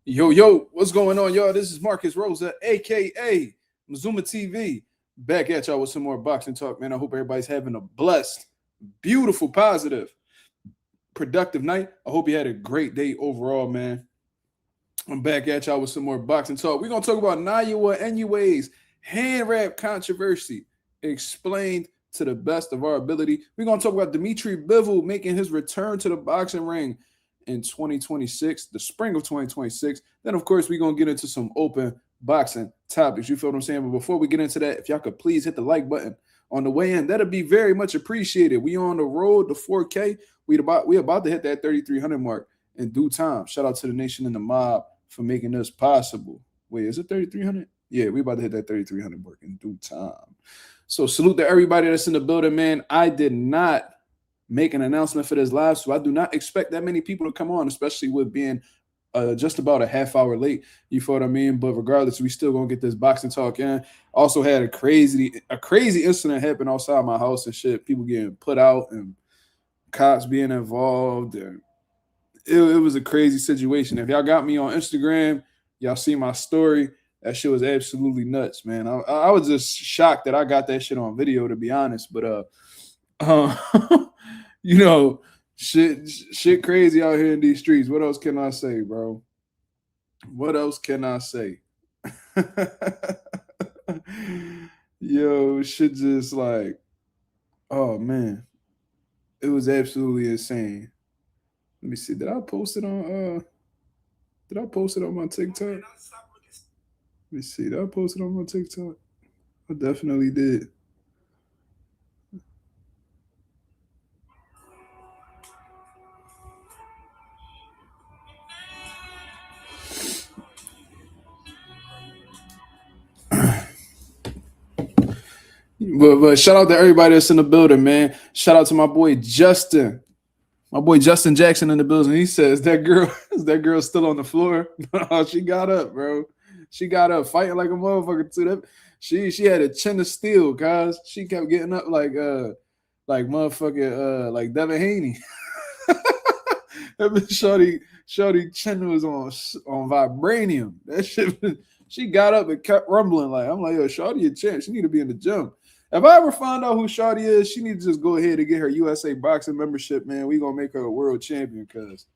Yo, what's going on, y'all? This is Marcus Rosa, aka MAZUMA TV, back at y'all with some more boxing talk, man. I hope everybody's having a blessed, beautiful, positive, productive night. I hope you had a great day overall, man. I'm back at y'all with some more boxing talk. We're gonna talk about Naoya Inoue's hand wrap controversy, explained to the best of our ability. We're gonna talk about Dmitry Bivol making his return to the boxing ring in 2026, the spring of 2026. Then, of course, we're going to get into some open boxing topics. You feel what I'm saying? But before we get into that, if y'all could please hit the like button on the way in, that'll be very much appreciated. We on the road to 4K. We about to hit that 3,300 mark in due time. Shout out to the nation and the mob for making this possible. Wait, is it 3,300? Yeah, we about to hit that 3,300 mark in due time. So salute to everybody that's in the building, man. I did not make an announcement for this live, so I do not expect that many people to come on, especially with being just about a half hour late. You feel what I mean? But regardless, we still gonna get this boxing talk in. Also had a crazy incident happen outside my house and shit. People getting put out and cops being involved, and it was a crazy situation. If y'all got me on Instagram, y'all see my story. That shit was absolutely nuts, man. I was just shocked that I got that shit on video, to be honest. But you know, shit crazy out here in these streets. What else can I say, bro? What else can I say? Yo, shit just like, oh man, it was absolutely insane. Let me see. Did I post it on my TikTok? Let me see. Did I post it on my TikTok? I definitely did. But shout out to everybody that's in the building, man. Shout out to my boy Justin. My boy Justin Jackson in the building. He says that girl still on the floor. No, she got up, bro. She got up fighting like a motherfucker too. That she had a chin of steel, guys. She kept getting up like motherfucking like Devin Haney. That Shorty chin was on vibranium. That shit. She got up and kept rumbling. Like, I'm like, yo, Shorty a champ. She need to be in the gym. If I ever find out who Shorty is, she needs to just go ahead and get her USA boxing membership, man. We gonna make her a world champion because,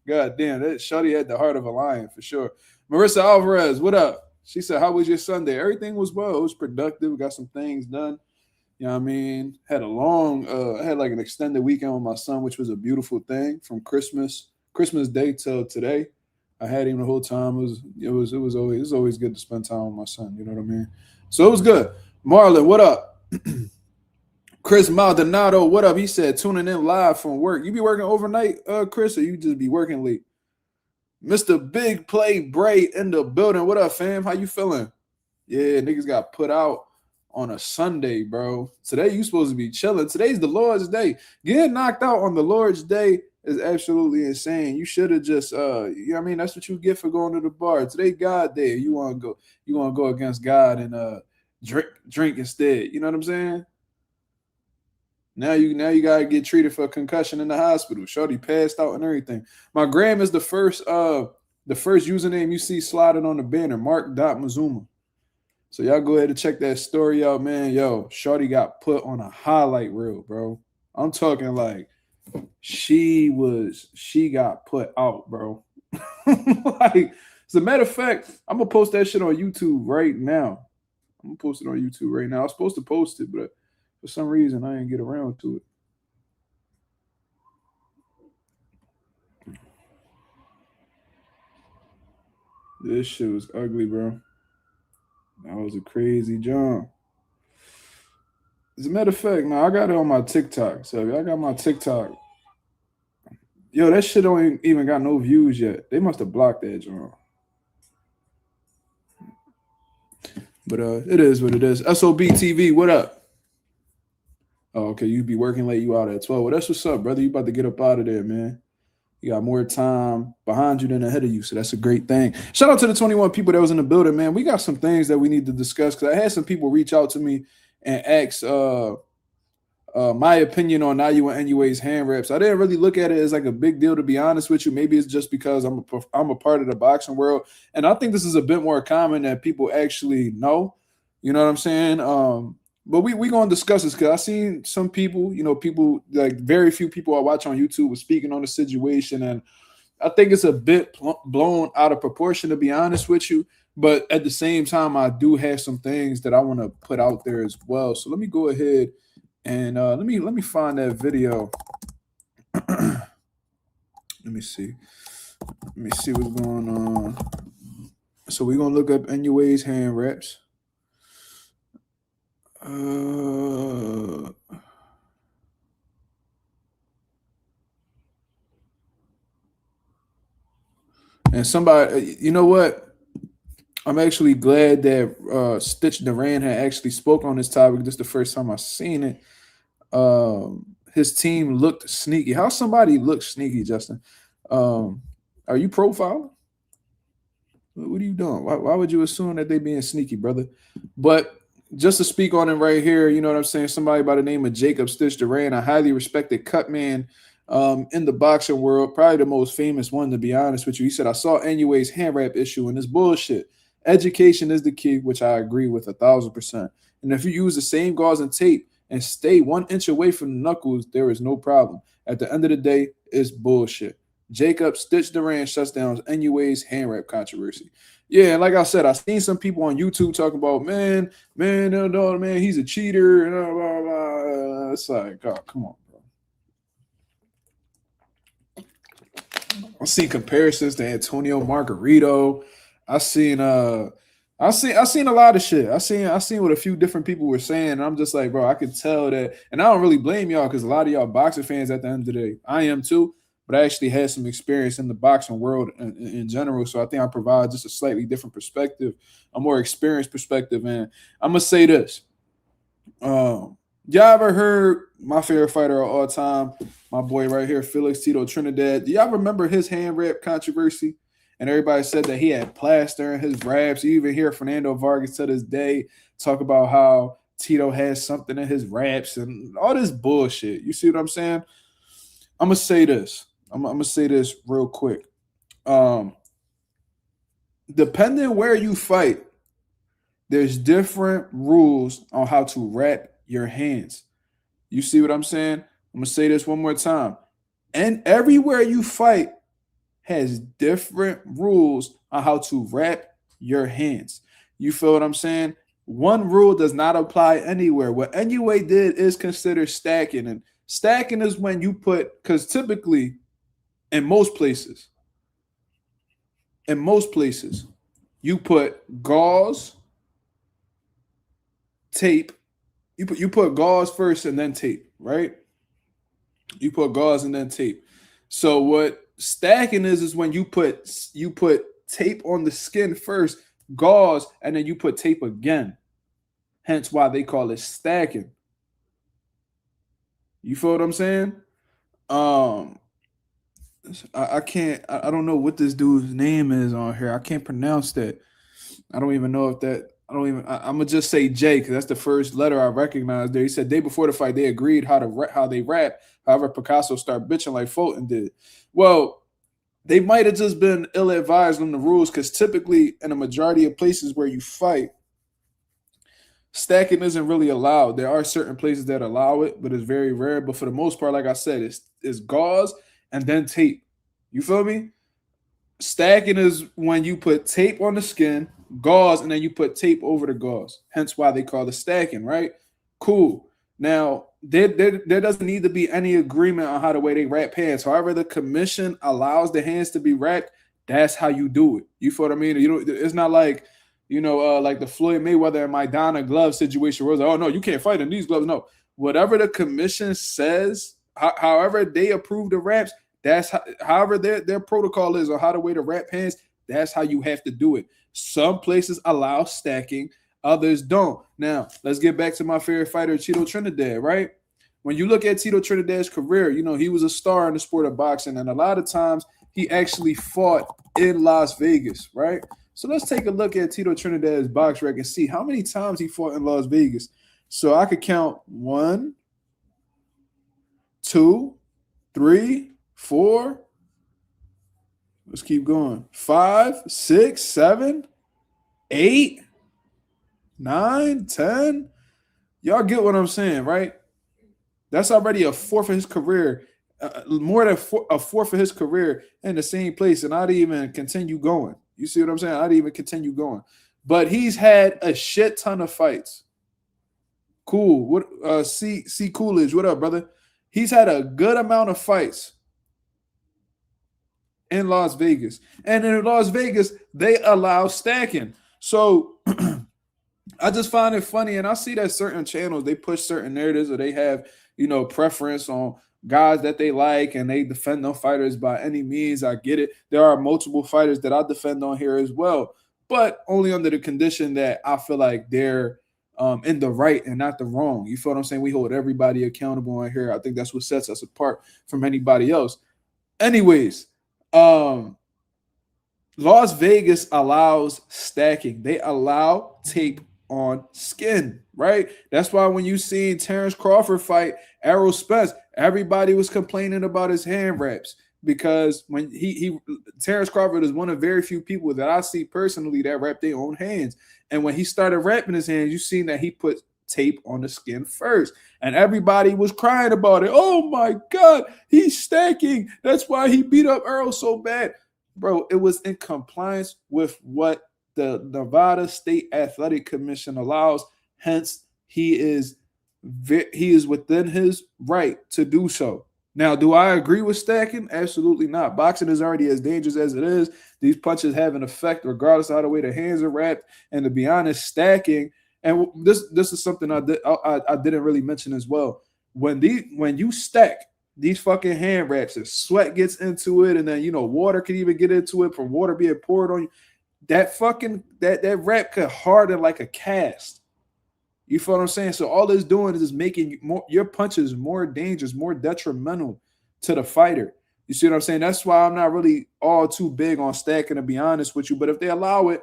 goddamn, that Shorty had the heart of a lion for sure. Marissa Alvarez, what up? She said, how was your Sunday? Everything was well. It was productive. Got some things done. You know what I mean? Had had like an extended weekend with my son, which was a beautiful thing from Christmas Day till today. I had him the whole time. It was always good to spend time with my son. You know what I mean? So it was good. Marlon, what up? Chris Maldonado, what up? He said tuning in live from work. You be working overnight, Chris, or you just be working late? Mr. Big Play Bray in the building. What up, fam? How you feeling? Yeah, niggas got put out on a Sunday, bro. Today you supposed to be chilling. Today's the Lord's Day. Getting knocked out on the Lord's Day is absolutely insane. You should have just you know what I mean? That's what you get for going to the bar. Today God Day. You want to go against God and drink instead. You know what I'm saying? Now you gotta get treated for a concussion in the hospital. Shorty passed out and everything. My gram is the first username you see sliding on the banner, Mark.Mazuma. So y'all go ahead and check that story out, man. Yo, Shorty got put on a highlight reel, bro. I'm talking like she got put out, bro. Like, as a matter of fact, I'm gonna post that shit on YouTube right now. I'm gonna post it on YouTube right now. I was supposed to post it, but for some reason I didn't get around to it. This shit was ugly, bro. That was a crazy jump. As a matter of fact, man, I got it on my TikTok. So I got my TikTok. Yo, that shit don't even got no views yet. They must have blocked that jump. But it is what it is. SOB TV, what up? Oh, okay, you be working late, you out at 12. Well, that's what's up, brother. You about to get up out of there, man. You got more time behind you than ahead of you, so that's a great thing. Shout out to the 21 people that was in the building, man. We got some things that we need to discuss because I had some people reach out to me and ask my opinion on Naoya Inoue's hand wraps. I didn't really look at it as like a big deal, to be honest with you. Maybe it's just because I'm a part of the boxing world, and I think this is a bit more common that people actually know. You know what I'm saying? But we gonna discuss this because I seen some people, people like very few people I watch on YouTube were speaking on the situation, and I think it's a bit blown out of proportion, to be honest with you. But at the same time, I do have some things that I want to put out there as well. So let me go ahead and let me find that video. Let me see. Let me see what's going on. So we're gonna look up Inoue's hand wraps. And somebody, you know what? I'm actually glad that Stitch Duran had actually spoke on this topic. This is the first time I've seen it. His team looked sneaky. How somebody look sneaky, Justin? Are you profiling? What are you doing? Why would you assume that they being sneaky, brother? But just to speak on it right here, you know what I'm saying? Somebody by the name of Jacob Stitch Duran, a highly respected cut man in the boxing world, probably the most famous one, to be honest with you. He said, I saw Inoue's hand wrap issue and it's bullshit. Education is the key, which I agree with 1,000%. And if you use the same gauze and tape and stay 1 inch away from the knuckles, there is no problem. At the end of the day, it's bullshit. Jacob Stitch Duran shuts down Inoue's hand wrap controversy. Yeah, and like I said, I've seen some people on YouTube talking about, man, he's a cheater, and blah, blah, blah. It's like, oh, come on, bro. I've seen comparisons to Antonio Margarito. I seen a lot of shit. I seen what a few different people were saying, and I'm just like, bro, I could tell that, and I don't really blame y'all because a lot of y'all boxing fans at the end of the day, I am too. But I actually had some experience in the boxing world in general. So I think I provide just a slightly different perspective, a more experienced perspective. And I'm going to say this. Y'all ever heard my favorite fighter of all time, my boy right here, Felix Tito Trinidad? Do y'all remember his hand wrap controversy? And everybody said that he had plaster in his wraps. You even hear Fernando Vargas to this day talk about how Tito has something in his wraps and all this bullshit. You see what I'm saying? I'm going to say this. I'm gonna say this real quick. Depending where you fight, there's different rules on how to wrap your hands. You see what I'm saying? I'm gonna say this one more time. And everywhere you fight has different rules on how to wrap your hands. You feel what I'm saying? One rule does not apply anywhere. What Inoue did is considered stacking, and stacking is when you put, because typically in most places, you put gauze, tape. You put gauze first and then tape, right? You put gauze and then tape. So what stacking is when you put tape on the skin first, gauze, and then you put tape again. Hence why they call it stacking. You feel what I'm saying? I can't. I don't know what this dude's name is on here. I can't pronounce that. I don't even know if that. I'm gonna just say J because that's the first letter I recognize there. He said day before the fight they agreed how they rap. However, Picasso started bitching like Fulton did. Well, they might have just been ill-advised on the rules because typically in a majority of places where you fight, stacking isn't really allowed. There are certain places that allow it, but it's very rare. But for the most part, like I said, it's gauze and then tape. You feel me? Stacking is when you put tape on the skin, gauze, and then you put tape over the gauze. Hence why they call it stacking, right? Cool. Now, there doesn't need to be any agreement on how the way they wrap hands. However, the commission allows the hands to be wrapped. That's how you do it. You feel what I mean? It's not like, like the Floyd Mayweather and Maidana glove situation where it's like, oh, no, you can't fight in these gloves. No. Whatever the commission says, however they approve the wraps, that's however their protocol is or how the way to wrap hands, that's how you have to do it. Some places allow stacking, others don't. Now, let's get back to my favorite fighter, Tito Trinidad, right? When you look at Tito Trinidad's career, he was a star in the sport of boxing, and a lot of times he actually fought in Las Vegas, right? So let's take a look at Tito Trinidad's box record and see how many times he fought in Las Vegas. So I could count 1, 2, 3, 4. Let's keep going. 5, 6, 7, 8, 9, 10. Y'all get what I'm saying, right? That's already a fourth of his career, more than a fourth of his career in the same place, and I'd even continue going. You see what I'm saying? I'd even continue going. But he's had a shit ton of fights. Cool. What? C Coolidge. What up, brother? He's had a good amount of fights in Las Vegas, and in Las Vegas they allow stacking. So I just find it funny, and I see that certain channels they push certain narratives, or they have preference on guys that they like, and they defend them fighters by any means. I get it. There are multiple fighters that I defend on here as well, but only under the condition that I feel like they're in the right and not the wrong. You feel what I'm saying? We hold everybody accountable on here. I think that's what sets us apart from anybody else. Anyways, Las Vegas allows stacking. They allow tape on skin, right? That's why when you seen Terrence Crawford fight Errol Spence, everybody was complaining about his hand wraps, because when Terrence Crawford is one of very few people that I see personally that wrap their own hands. And when he started wrapping his hands, you seen that he put tape on the skin first, and everybody was crying about it. Oh my God, he's stacking. That's why he beat up Earl so bad. Bro, it was in compliance with what the Nevada State Athletic Commission allows. Hence, he is within his right to do so. Now, do I agree with stacking? Absolutely not. Boxing is already as dangerous as it is. These punches have an effect regardless of how the way the hands are wrapped. And to be honest, stacking, and this is something I didn't really mention as well. When you stack these fucking hand wraps, if sweat gets into it, and then water can even get into it from water being poured on you, that wrap could harden like a cast. You feel what I'm saying? So all it's doing is just making your punches more dangerous, more detrimental to the fighter. You see what I'm saying? That's why I'm not really all too big on stacking, to be honest with you. But if they allow it,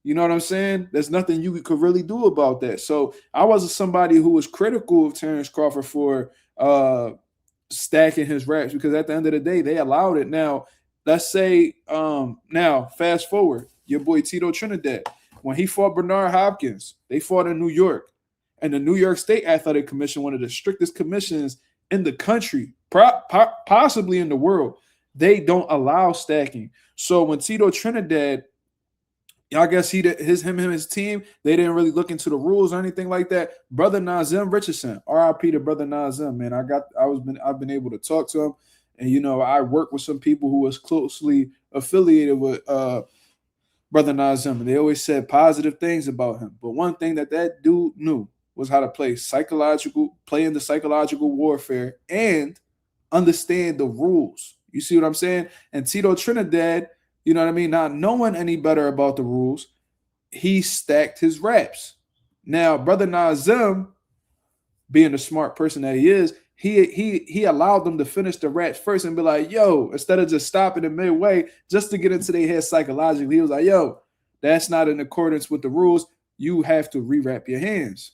you know what I'm saying? There's nothing you could really do about that. So I wasn't somebody who was critical of Terrence Crawford for stacking his wraps, because at the end of the day, they allowed it. Now, let's say, now fast forward, your boy Tito Trinidad, when he fought Bernard Hopkins, they fought in New York. And the New York State Athletic Commission, one of the strictest commissions in the country, possibly in the world, they don't allow stacking. So when Tito Trinidad, I guess him and his team, they didn't really look into the rules or anything like that. Brother Nazem Richardson, RIP to Brother Nazem, man. I've been able to talk to him, and I work with some people who was closely affiliated with Brother Nazem, and they always said positive things about him. But one thing that dude knew was how to play in the psychological warfare and understand the rules. You see what I'm saying? And Tito Trinidad, you know what I mean, not knowing any better about the rules, he stacked his wraps. Now, Brother Nazem, being the smart person that he is, he allowed them to finish the wraps first and be like, yo, instead of just stopping in midway just to get into their head psychologically, he was like, yo, that's not in accordance with the rules. You have to rewrap your hands.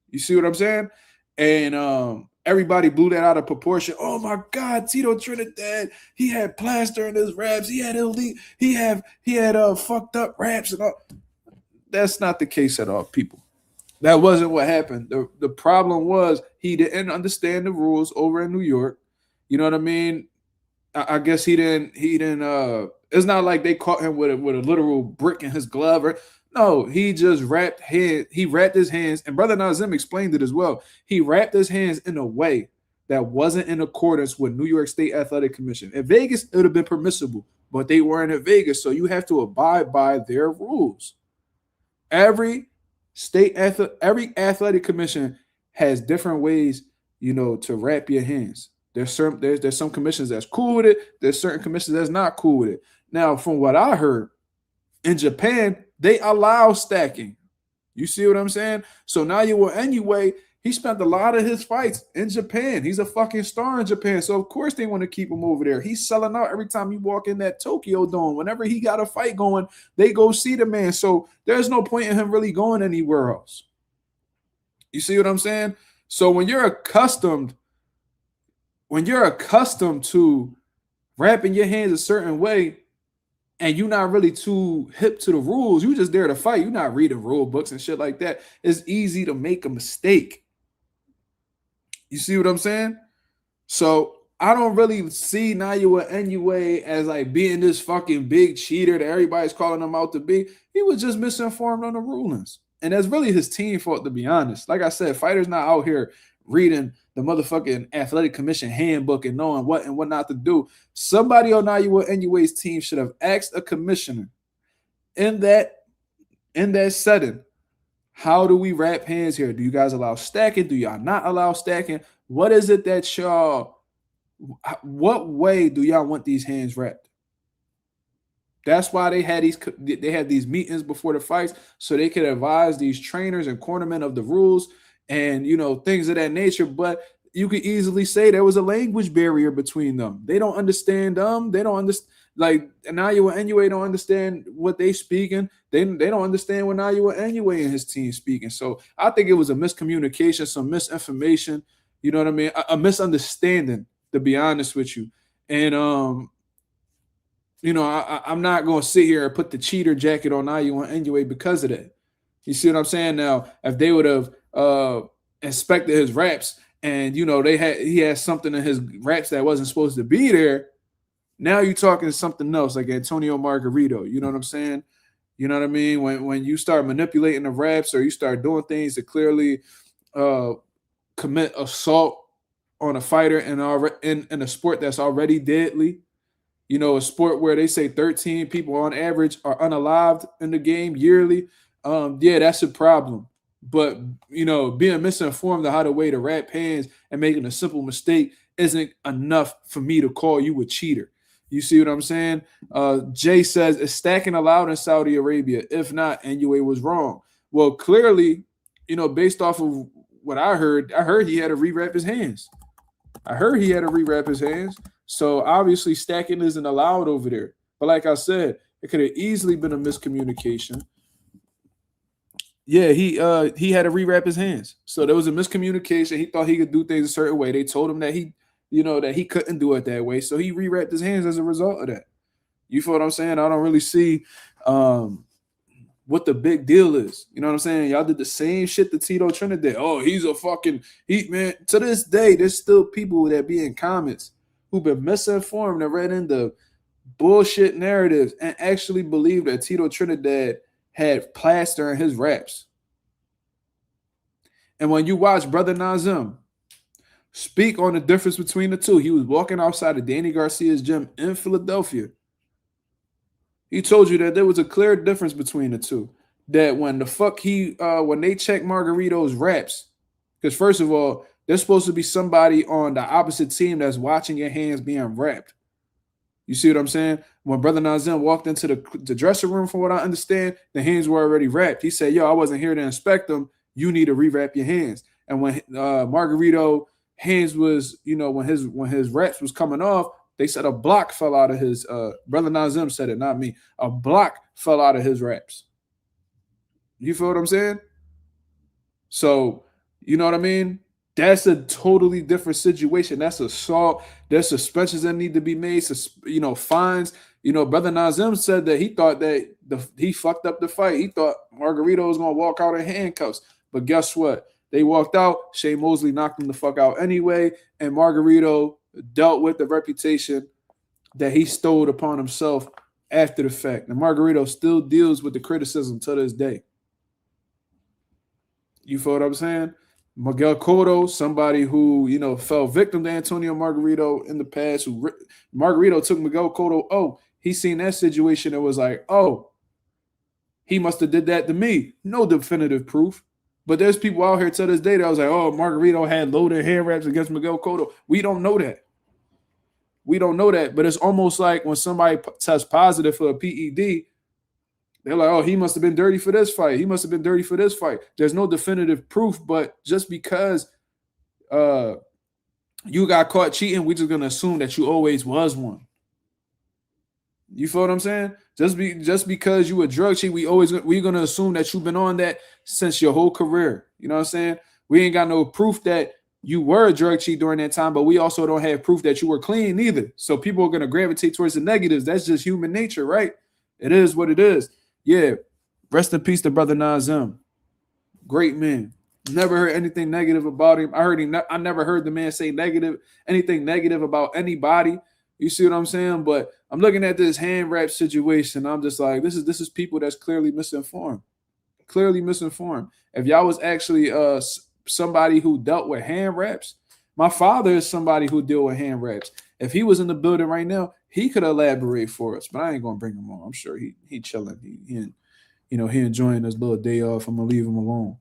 You see what I'm saying? And everybody blew that out of proportion. Oh my God, Tito Trinidad, he had plaster in his wraps. He had fucked up wraps and all. That's not the case at all, people. That wasn't what happened. The problem was he didn't understand the rules over in New York. You know what I mean? I guess he didn't. It's not like they caught him with a literal brick in his glove. No, he just wrapped his hands, and Brother Nazem explained it as well. He wrapped his hands in a way that wasn't in accordance with New York State Athletic Commission. In Vegas, it would have been permissible, but they weren't in Vegas, so you have to abide by their rules. Every athletic commission has different ways, to wrap your hands. There's some commissions that's cool with it. There's certain commissions that's not cool with it. Now, from what I heard, in Japan, they allow stacking. You see what I'm saying? So now Inoue, he spent a lot of his fights in Japan. He's a fucking star in Japan. So of course they want to keep him over there. He's selling out every time you walk in that Tokyo Dome. Whenever he got a fight going, they go see the man. So there's no point in him really going anywhere else. You see what I'm saying? So when you're accustomed when you're accustomed to wrapping your hands a certain way and you're not really too hip to the rules, you just there to fight. You're not reading rule books and shit like that. It's easy to make a mistake. You see what I'm saying? So I don't really see Naoya Inoue as like being this fucking big cheater that everybody's calling him out to be. He was just misinformed on the rulings. And that's really his team fault, to be honest. Like I said, fighters not out here reading the motherfucking athletic commission handbook and knowing what and what not to do. Somebody on Naoya Inoue's team should have asked a commissioner in that setting, how do we wrap hands here? Do you guys allow stacking? Do y'all not allow stacking? What is it that y'all, what way do y'all want these hands wrapped? That's why they had these meetings before the fights, so they could advise these trainers and cornermen of the rules and, you know, things of that nature. But you could easily say there was a language barrier between them. They don't understand them. They don't understand. Like Naoya Inoue don't understand what they speaking. They don't understand what Naoya Inoue and his team speaking. So I think it was a miscommunication, some misinformation. You know what I mean? A misunderstanding, to be honest with you. And you know, I'm not going to sit here and put the cheater jacket on Naoya Inoue because of that. You see what I'm saying? Now, if they would have inspected his reps and, you know, he had something in his reps that wasn't supposed to be there, now you're talking something else, like Antonio Margarito. You know what I'm saying? You know what I mean? When you start manipulating the reps or you start doing things to clearly commit assault on a fighter in a sport that's already deadly, you know, a sport where they say 13 people on average are unalived in the game yearly, yeah, that's a problem. But, you know, being misinformed on how to weigh the wrap hands and making a simple mistake isn't enough for me to call you a cheater. You see what I'm saying? Jay says, is stacking allowed in Saudi Arabia? If not, Inoue was wrong. Well, clearly, you know, based off of what I heard he had to rewrap his hands. So obviously stacking isn't allowed over there. But like I said, it could have easily been a miscommunication. Yeah, he had to rewrap his hands. So there was a miscommunication. He thought he could do things a certain way. They told him that he couldn't do it that way. So he rewrapped his hands as a result of that. You feel what I'm saying? I don't really see what the big deal is. You know what I'm saying? Y'all did the same shit that Tito Trinidad. Oh, he's a fucking heat man. To this day, there's still people that be in comments who've been misinformed and read into bullshit narratives and actually believe that Tito Trinidad had plaster in his raps. And when you watch Brother Nazim speak on the difference between the two, he was walking outside of Danny Garcia's gym in Philadelphia. He told you that there was a clear difference between the two. That when when they check Margarito's raps, because first of all, there's supposed to be somebody on the opposite team that's watching your hands being wrapped. You see what I'm saying? When Brother Nazim walked into the dressing room, from what I understand, the hands were already wrapped. He said, yo, I wasn't here to inspect them. You need to rewrap your hands. And when Margarito hands was, you know, when his reps was coming off, they said a block fell out of his Brother Nazim said it, not me. A block fell out of his reps. You feel what I'm saying? So, you know what I mean? That's a totally different situation. That's assault. There's suspensions that need to be made. You know, fines. You know, Brother Nazim said that he thought that he fucked up the fight. He thought Margarito was going to walk out in handcuffs. But guess what? They walked out. Shane Mosley knocked him the fuck out anyway. And Margarito dealt with the reputation that he stole upon himself after the fact. And Margarito still deals with the criticism to this day. You feel what I'm saying? Miguel Cotto, somebody who, you know, fell victim to Antonio Margarito in the past. Margarito took Miguel Cotto. Oh, he seen that situation and was like, oh, he must have did that to me. No definitive proof. But there's people out here to this day that was like, oh, Margarito had loaded hand wraps against Miguel Cotto. We don't know that. But it's almost like when somebody tests positive for a PED, they're like, oh, he must have been dirty for this fight. There's no definitive proof, but just because you got caught cheating, we're just going to assume that you always was one. You feel what I'm saying? Just because you a drug cheat, we're going to assume that you've been on that since your whole career. You know what I'm saying? We ain't got no proof that you were a drug cheat during that time, but we also don't have proof that you were clean either. So people are going to gravitate towards the negatives. That's just human nature, right? It is what it is. Yeah. Rest in peace to brother Nazim. Great man. Never heard anything negative about him. I never heard the man say anything negative about anybody. You see what I'm saying? But I'm looking at this hand wrap situation. I'm just like, this is people that's clearly misinformed. Clearly misinformed. If y'all was actually somebody who dealt with hand wraps, my father is somebody who deal with hand wraps. If he was in the building right now, he could elaborate for us. But I ain't gonna bring him on. I'm sure he chilling. He enjoying his little day off. I'm gonna leave him alone.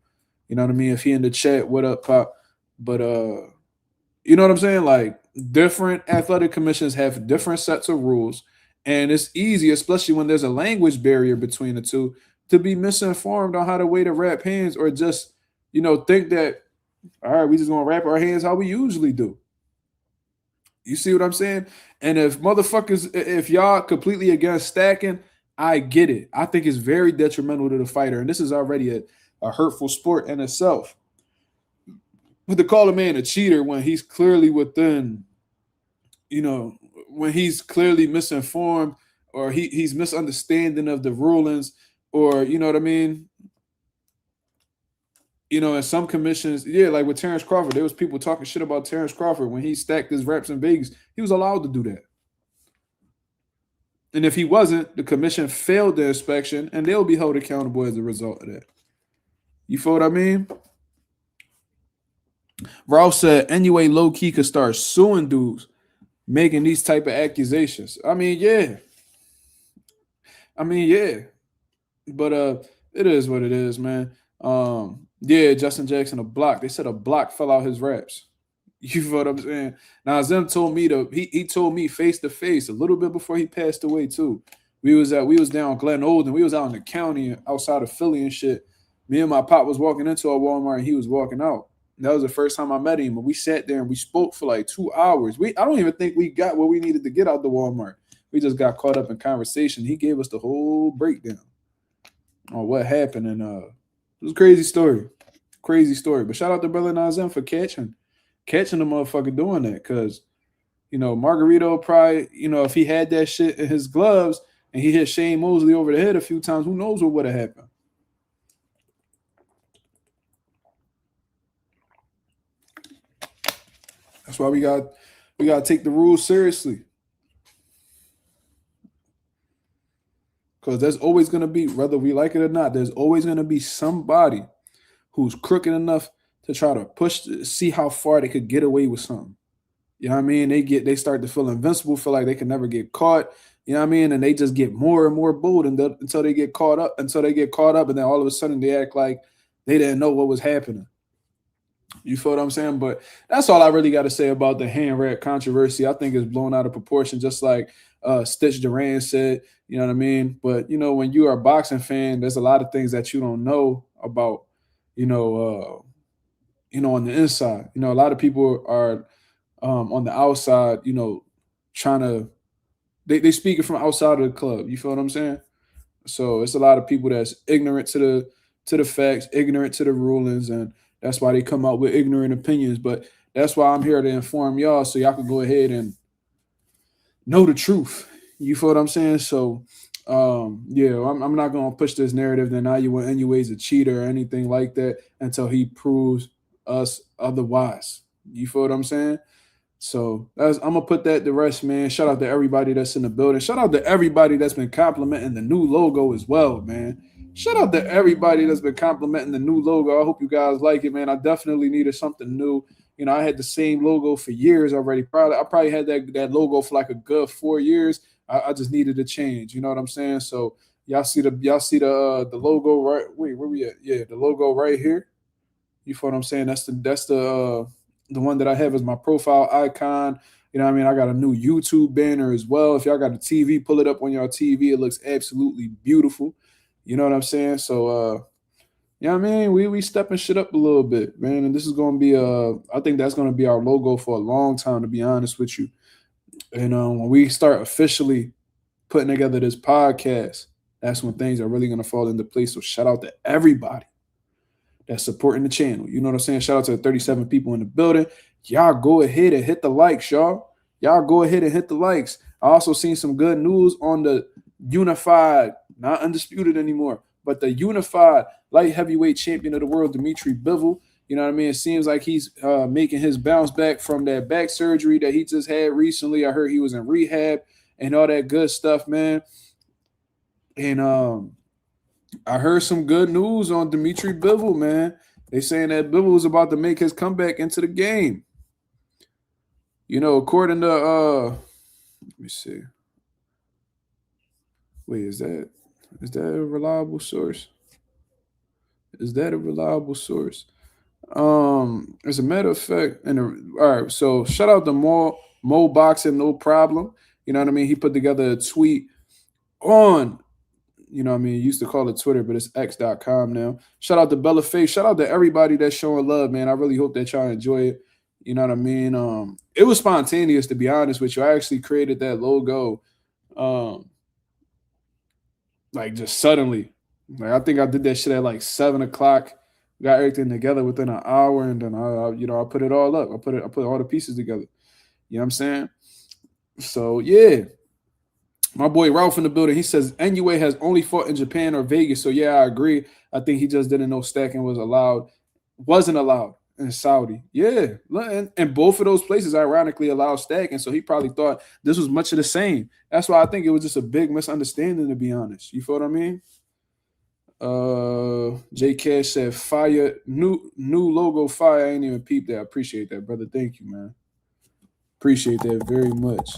You know what I mean? If he in the chat, what up, Pop? But you know what I'm saying? Like, different athletic commissions have different sets of rules, and it's easy, especially when there's a language barrier between the two, to be misinformed on how to way to wrap hands, or just, think that, all right, we just gonna wrap our hands how we usually do. You see what I'm saying? And if y'all completely against stacking, I get it. I think it's very detrimental to the fighter, and this is already a hurtful sport in itself. But to call a man a cheater when he's clearly within, when he's clearly misinformed, or he's misunderstanding of the rulings, or you know what I mean? In some commissions, yeah, like with Terrence Crawford, there was people talking shit about Terrence Crawford when he stacked his reps in Vegas. He was allowed to do that. And if he wasn't, the commission failed the inspection, and they'll be held accountable as a result of that. You feel what I mean? Ralph said, anyway, low key could start suing dudes making these type of accusations. I mean, yeah. But it is what it is, man. Yeah, Justin Jackson, a block. They said a block fell out his raps. You feel what I'm saying? Now, Zim told me he told me face to face a little bit before he passed away too. We was down Glen Olden. We was out in the county outside of Philly and shit. Me and my pop was walking into a Walmart and he was walking out. That was the first time I met him. And we sat there and we spoke for like 2 hours. I don't even think we got what we needed to get out the Walmart. We just got caught up in conversation. He gave us the whole breakdown on what happened. And it was a crazy story. Crazy story. But shout out to Brother Nazem for catching the motherfucker doing that. Because, Margarito probably, if he had that shit in his gloves and he hit Shane Mosley over the head a few times, who knows what would have happened. That's why we got to take the rules seriously. Because there's always going to be, whether we like it or not, there's always going to be somebody who's crooked enough to try to see how far they could get away with something. You know what I mean? They start to feel invincible, feel like they can never get caught. You know what I mean? And they just get more and more bold until they get caught up, and then all of a sudden they act like they didn't know what was happening. You feel what I'm saying? But that's all I really got to say about the hand wrap controversy. I think it's blown out of proportion, just like Stitch Duran said. You know what I mean? But, when you are a boxing fan, there's a lot of things that you don't know about, on the inside. A lot of people are on the outside, trying to they speak it from outside of the club. You feel what I'm saying? So it's a lot of people that's ignorant to the facts, ignorant to the rulings, and that's why they come out with ignorant opinions. But that's why I'm here to inform y'all, so y'all can go ahead and know the truth. You feel what I'm saying? So, yeah, I'm not going to push this narrative that Naoya Inoue is a cheater or anything like that until he proves us otherwise. You feel what I'm saying? So I'm going to put that to rest, man. Shout out to everybody that's in the building. Shout out to everybody that's been complimenting the new logo as well, man. Shout out to everybody that's been complimenting the new logo. I hope you guys like it, man. I definitely needed something new. I had the same logo for years already. I probably had that logo for like a good 4 years. I just needed a change. You know what I'm saying? So y'all see the logo right? Wait, where we at? Yeah, the logo right here. You feel what I'm saying? That's the one that I have as my profile icon. You know what I mean? I got a new YouTube banner as well. If y'all got a TV, pull it up on your TV. It looks absolutely beautiful. You know what I'm saying? So, you know what I mean? We stepping shit up a little bit, man. And this is going to be, I think that's going to be our logo for a long time, to be honest with you. And when we start officially putting together this podcast, that's when things are really going to fall into place. So shout out to everybody that's supporting the channel. You know what I'm saying? Shout out to the 37 people in the building. Y'all go ahead and hit the likes, y'all. Y'all go ahead and hit the likes. I also seen some good news on the unified, not undisputed anymore, but the unified light heavyweight champion of the world, Dmitry Bivol. You know what I mean? It seems like he's making his bounce back from that back surgery that he just had recently. I heard he was in rehab and all that good stuff, man. And I heard some good news on Dmitry Bivol, man. They saying that Bivol is about to make his comeback into the game. You know, according to let me see. Wait, is that a reliable source? Is that a reliable source? As a matter of fact, all right, so shout out to Mo Boxing, no problem. You know what I mean? He put together a tweet on, you know what I mean, used to call it Twitter, but it's x.com now. Shout out to Bella Face. Shout out to everybody that's showing love, man. I really hope that y'all enjoy it. You know what I mean? It was spontaneous, to be honest with you. I actually created that logo like just suddenly. Like I think I did that shit at like 7 o'clock. Got everything together within an hour, and then I put it all up. I put all the pieces together. You know what I'm saying? So yeah. My boy Ralph in the building. He says Inoue has only fought in Japan or Vegas. So yeah, I agree. I think he just didn't know stacking wasn't allowed in Saudi. Yeah, and both of those places ironically allow stacking. So he probably thought this was much of the same. That's why I think it was just a big misunderstanding, to be honest. You feel what I mean? J Cash said fire, new logo fire. I ain't even peeped that. I appreciate that, brother. Thank you, man. Appreciate that very much.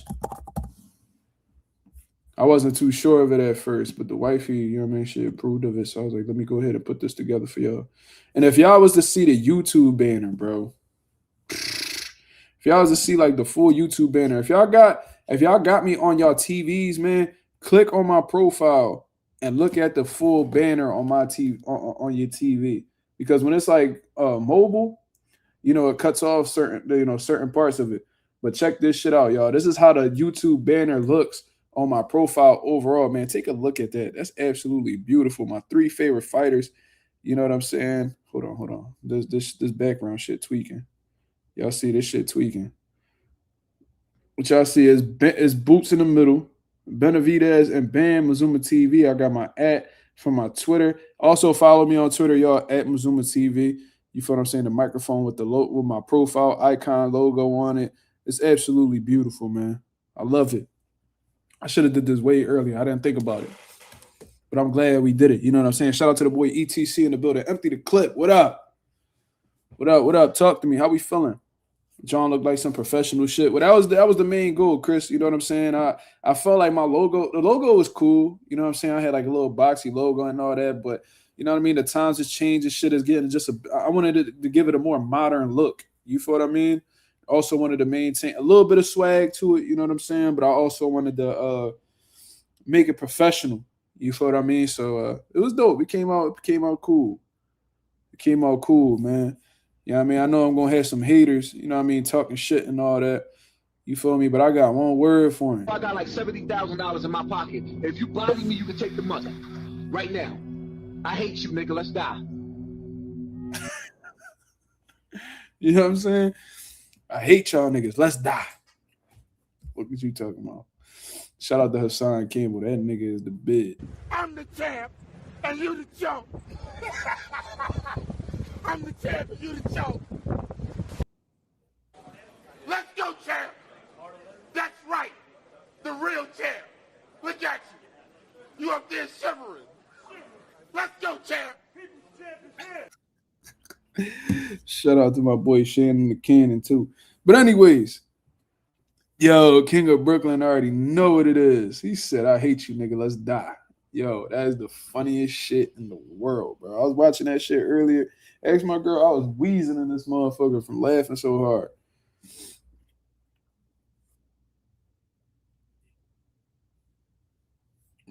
I wasn't too sure of it at first, but the wifey, you know what I mean, she approved of it. So I was like, let me go ahead and put this together for y'all. And if y'all was to see the YouTube banner, bro, if y'all was to see like the full YouTube banner, if y'all got me on y'all TVs, man, click on my profile and look at the full banner on my TV on your TV. Because when it's like mobile, you know, it cuts off certain parts of it. But check this shit out, y'all. This is how the YouTube banner looks on my profile overall, man. Take a look at that. That's absolutely beautiful. My 3 favorite fighters. You know what I'm saying? Hold on. This background shit tweaking. Y'all see this shit tweaking. What y'all see is Boots in the middle, Benavidez, and Bam Mazuma TV. I got my @ from my Twitter. Also follow me on Twitter, y'all, at Mazuma TV. You feel what I'm saying? The microphone with with my profile icon logo on it. It's absolutely beautiful, man. I love it. I should have did this way earlier. I didn't think about it. But I'm glad we did it. You know what I'm saying? Shout out to the boy ETC in the building. Empty the clip. What up? What up? What up? Talk to me. How we feeling? John looked like some professional shit. Well, that was the main goal, Chris. You know what I'm saying? I felt like the logo was cool. You know what I'm saying? I had like a little boxy logo and all that, but you know what I mean? The times has changed. This shit is getting I wanted to give it a more modern look. You feel what I mean? Also wanted to maintain a little bit of swag to it, you know what I'm saying? But I also wanted to make it professional. You feel what I mean? So it was dope. It came out cool. It came out cool, man. You know what I mean? I know I'm gonna have some haters, you know what I mean, talking shit and all that. You feel me? But I got one word for him. I got like $70,000 in my pocket. If you body me, you can take the money. Right now. I hate you, nigga. Let's die. You know what I'm saying? I hate y'all niggas. Let's die. What was you talking about? Shout out to Hassan Campbell. That nigga is the bid. I'm the champ, and you the joke. I'm the champ, and you the joke. Let's go, champ. That's right. The real champ. Look at you. You up there shivering. Let's go, champ. Shout out to my boy Shannon the Cannon too. But anyways, yo, King of Brooklyn already know what it is. He said, I hate you, nigga. Let's die. Yo, that is the funniest shit in the world, bro. I was watching that shit earlier. Asked my girl, I was wheezing in this motherfucker from laughing so hard.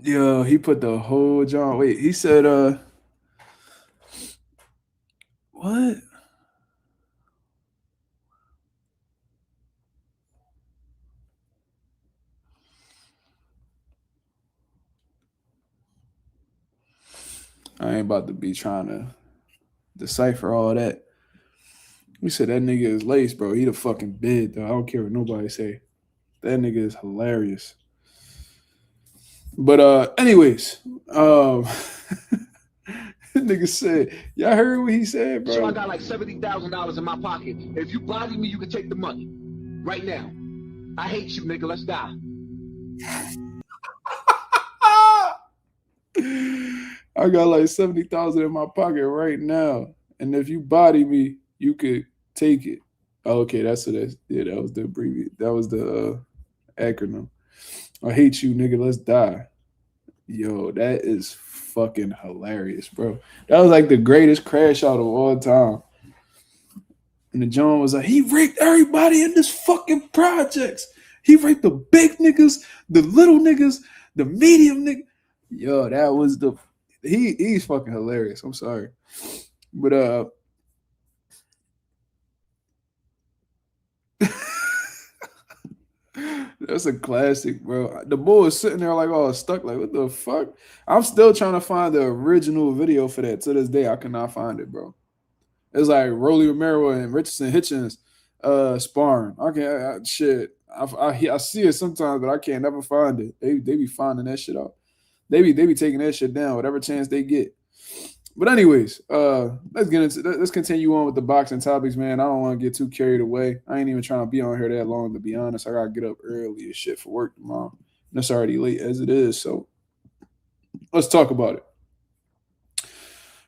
Yo, he put the whole John. Wait, he said, what? I ain't about to be trying to decipher all that. We said that nigga is lace, bro. He the fucking bid, though. I don't care what nobody say. That nigga is hilarious. But anyways, nigga said, y'all heard what he said, bro? So I got like $70,000 in my pocket. If you body me, you can take the money. Right now. I hate you, nigga. Let's die. I got like 70,000 in my pocket right now. And if you body me, you could take it. Oh, okay, that's what that's. Yeah, that was the abbreviation. That was the acronym. I hate you, nigga. Let's die. Yo, that is fucking hilarious, bro. That was like the greatest crash out of all time. And the John was like, he raped everybody in this fucking projects. He raped the big niggas, the little niggas, the medium niggas. Yo, that was the he's fucking hilarious. I'm sorry. But that's a classic, bro. The boy was sitting there like all stuck, like, what the fuck? I'm still trying to find the original video for that. To this day, I cannot find it, bro. It's like Rolly Romero and Richardson Hitchens sparring. I see it sometimes, but I can't never find it. They be finding that shit out. They be taking that shit down whatever chance they get. But anyways, let's continue on with the boxing topics, man. I don't want to get too carried away. I ain't even trying to be on here that long, to be honest. I gotta get up early and shit for work tomorrow. And it's already late as it is, so let's talk about it.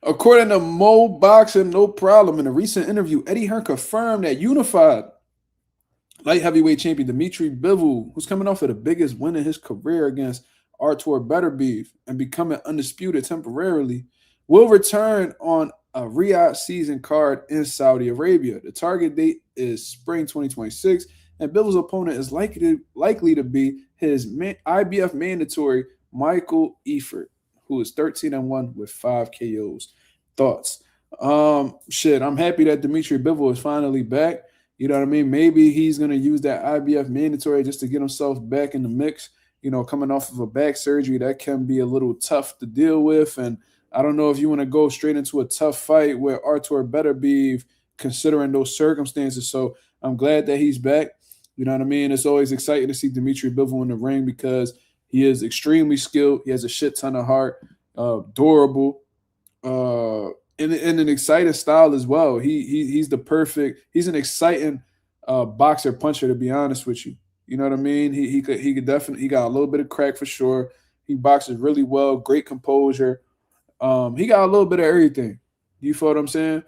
According to Mo Boxing, no problem. In a recent interview, Eddie Hearn confirmed that unified light heavyweight champion Dmitry Bivol, who's coming off of the biggest win in his career against Artur Beterbiev and becoming undisputed temporarily, will return on a Riyadh season card in Saudi Arabia. The target date is spring 2026, and Bivol's opponent is likely to be his IBF mandatory Michael Eifert, who is 13-1 with 5 KOs. Thoughts? Shit, I'm happy that Dmitry Bivol is finally back. You know what I mean? Maybe he's going to use that IBF mandatory just to get himself back in the mix. You know, coming off of a back surgery, that can be a little tough to deal with. And I don't know if you want to go straight into a tough fight with Artur Beterbiev, considering those circumstances. So I'm glad that he's back. You know what I mean? It's always exciting to see Dmitry Bivol in the ring because he is extremely skilled. He has a shit ton of heart, durable, in an exciting style as well. He's an exciting boxer puncher, to be honest with you. You know what I mean? He could definitely, he got a little bit of crack for sure. He boxes really well, great composure. He got a little bit of everything. You feel what I'm saying?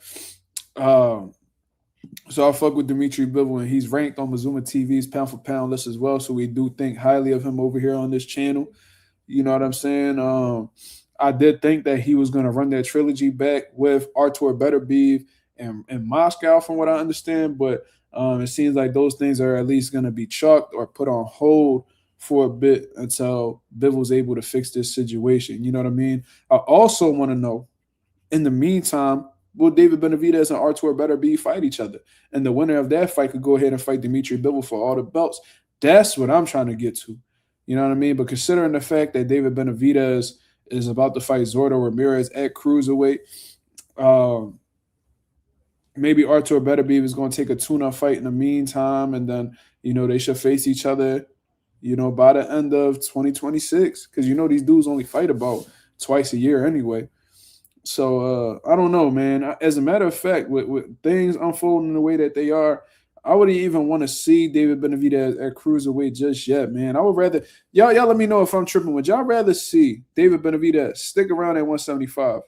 So I fuck with Dmitry Bivol, and he's ranked on Mazuma TV's pound for pound list as well. So we do think highly of him over here on this channel. You know what I'm saying? I did think that he was going to run that trilogy back with Artur Beterbiev and Moscow, from what I understand. But it seems like those things are at least going to be chalked or put on hold for a bit until Bivol's able to fix this situation. You know what I mean? I also want to know, in the meantime, will David Benavidez and Artur Beterbiev fight each other? And the winner of that fight could go ahead and fight Dmitry Bivol for all the belts. That's what I'm trying to get to. You know what I mean? But considering the fact that David Benavidez is about to fight Zordo Ramirez at cruiserweight, maybe Artur Beterbiev is going to take a tune-up fight in the meantime, and then, you know, they should face each other, you know, by the end of 2026, because, you know, these dudes only fight about twice a year anyway. So I don't know, man. As a matter of fact, with things unfolding the way that they are, I wouldn't even want to see David Benavidez at cruiserweight just yet, man. I would rather y'all let me know if I'm tripping. Would y'all rather see David Benavidez stick around at 175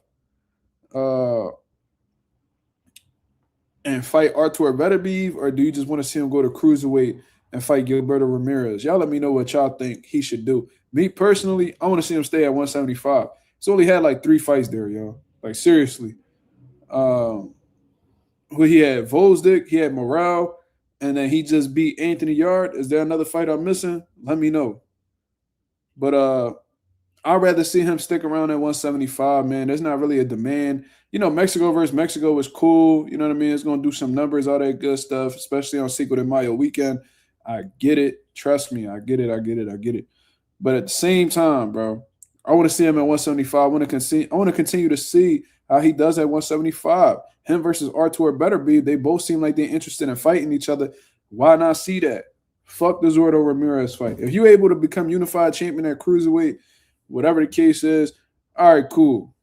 and fight Artur Beterbiev, or do you just want to see him go to cruiserweight and fight Gilberto Ramirez? Y'all let me know what y'all think he should do. Me personally, I want to see him stay at 175. He's only had like 3 fights there, y'all. Like, seriously. Who he had? Volzdik, he had Morale, and then he just beat Anthony Yard. Is there another fight I'm missing? Let me know. But I'd rather see him stick around at 175, man. There's not really a demand. You know, Mexico versus Mexico is cool. You know what I mean? It's going to do some numbers, all that good stuff, especially on Cinco de Mayo weekend. I get it. Trust me. I get it. But at the same time, bro, I want to see him at 175. I want to continue to see how he does at 175. Him versus Artur Beterbiev, they both seem like they're interested in fighting each other. Why not see that? Fuck the Zordo Ramirez fight. If you're able to become unified champion at cruiserweight, whatever the case is, all right, cool.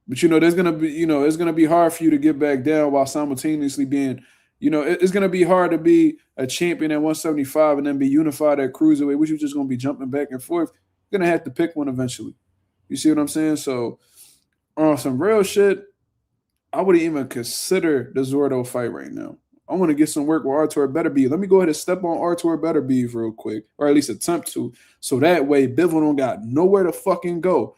But there's gonna be, it's gonna be hard for you to get back down while simultaneously being, it's gonna be hard to be a champion at 175 and then be unified at cruiserweight, which you're just gonna be jumping back and forth. You're gonna have to pick one eventually. You see what I'm saying? So on some real shit, I wouldn't even consider the Zordo fight right now. I want to get some work with Artur Beterbiev. Let me go ahead and step on Artur Beterbiev real quick, or at least attempt to, so that way Bivol don't got nowhere to fucking go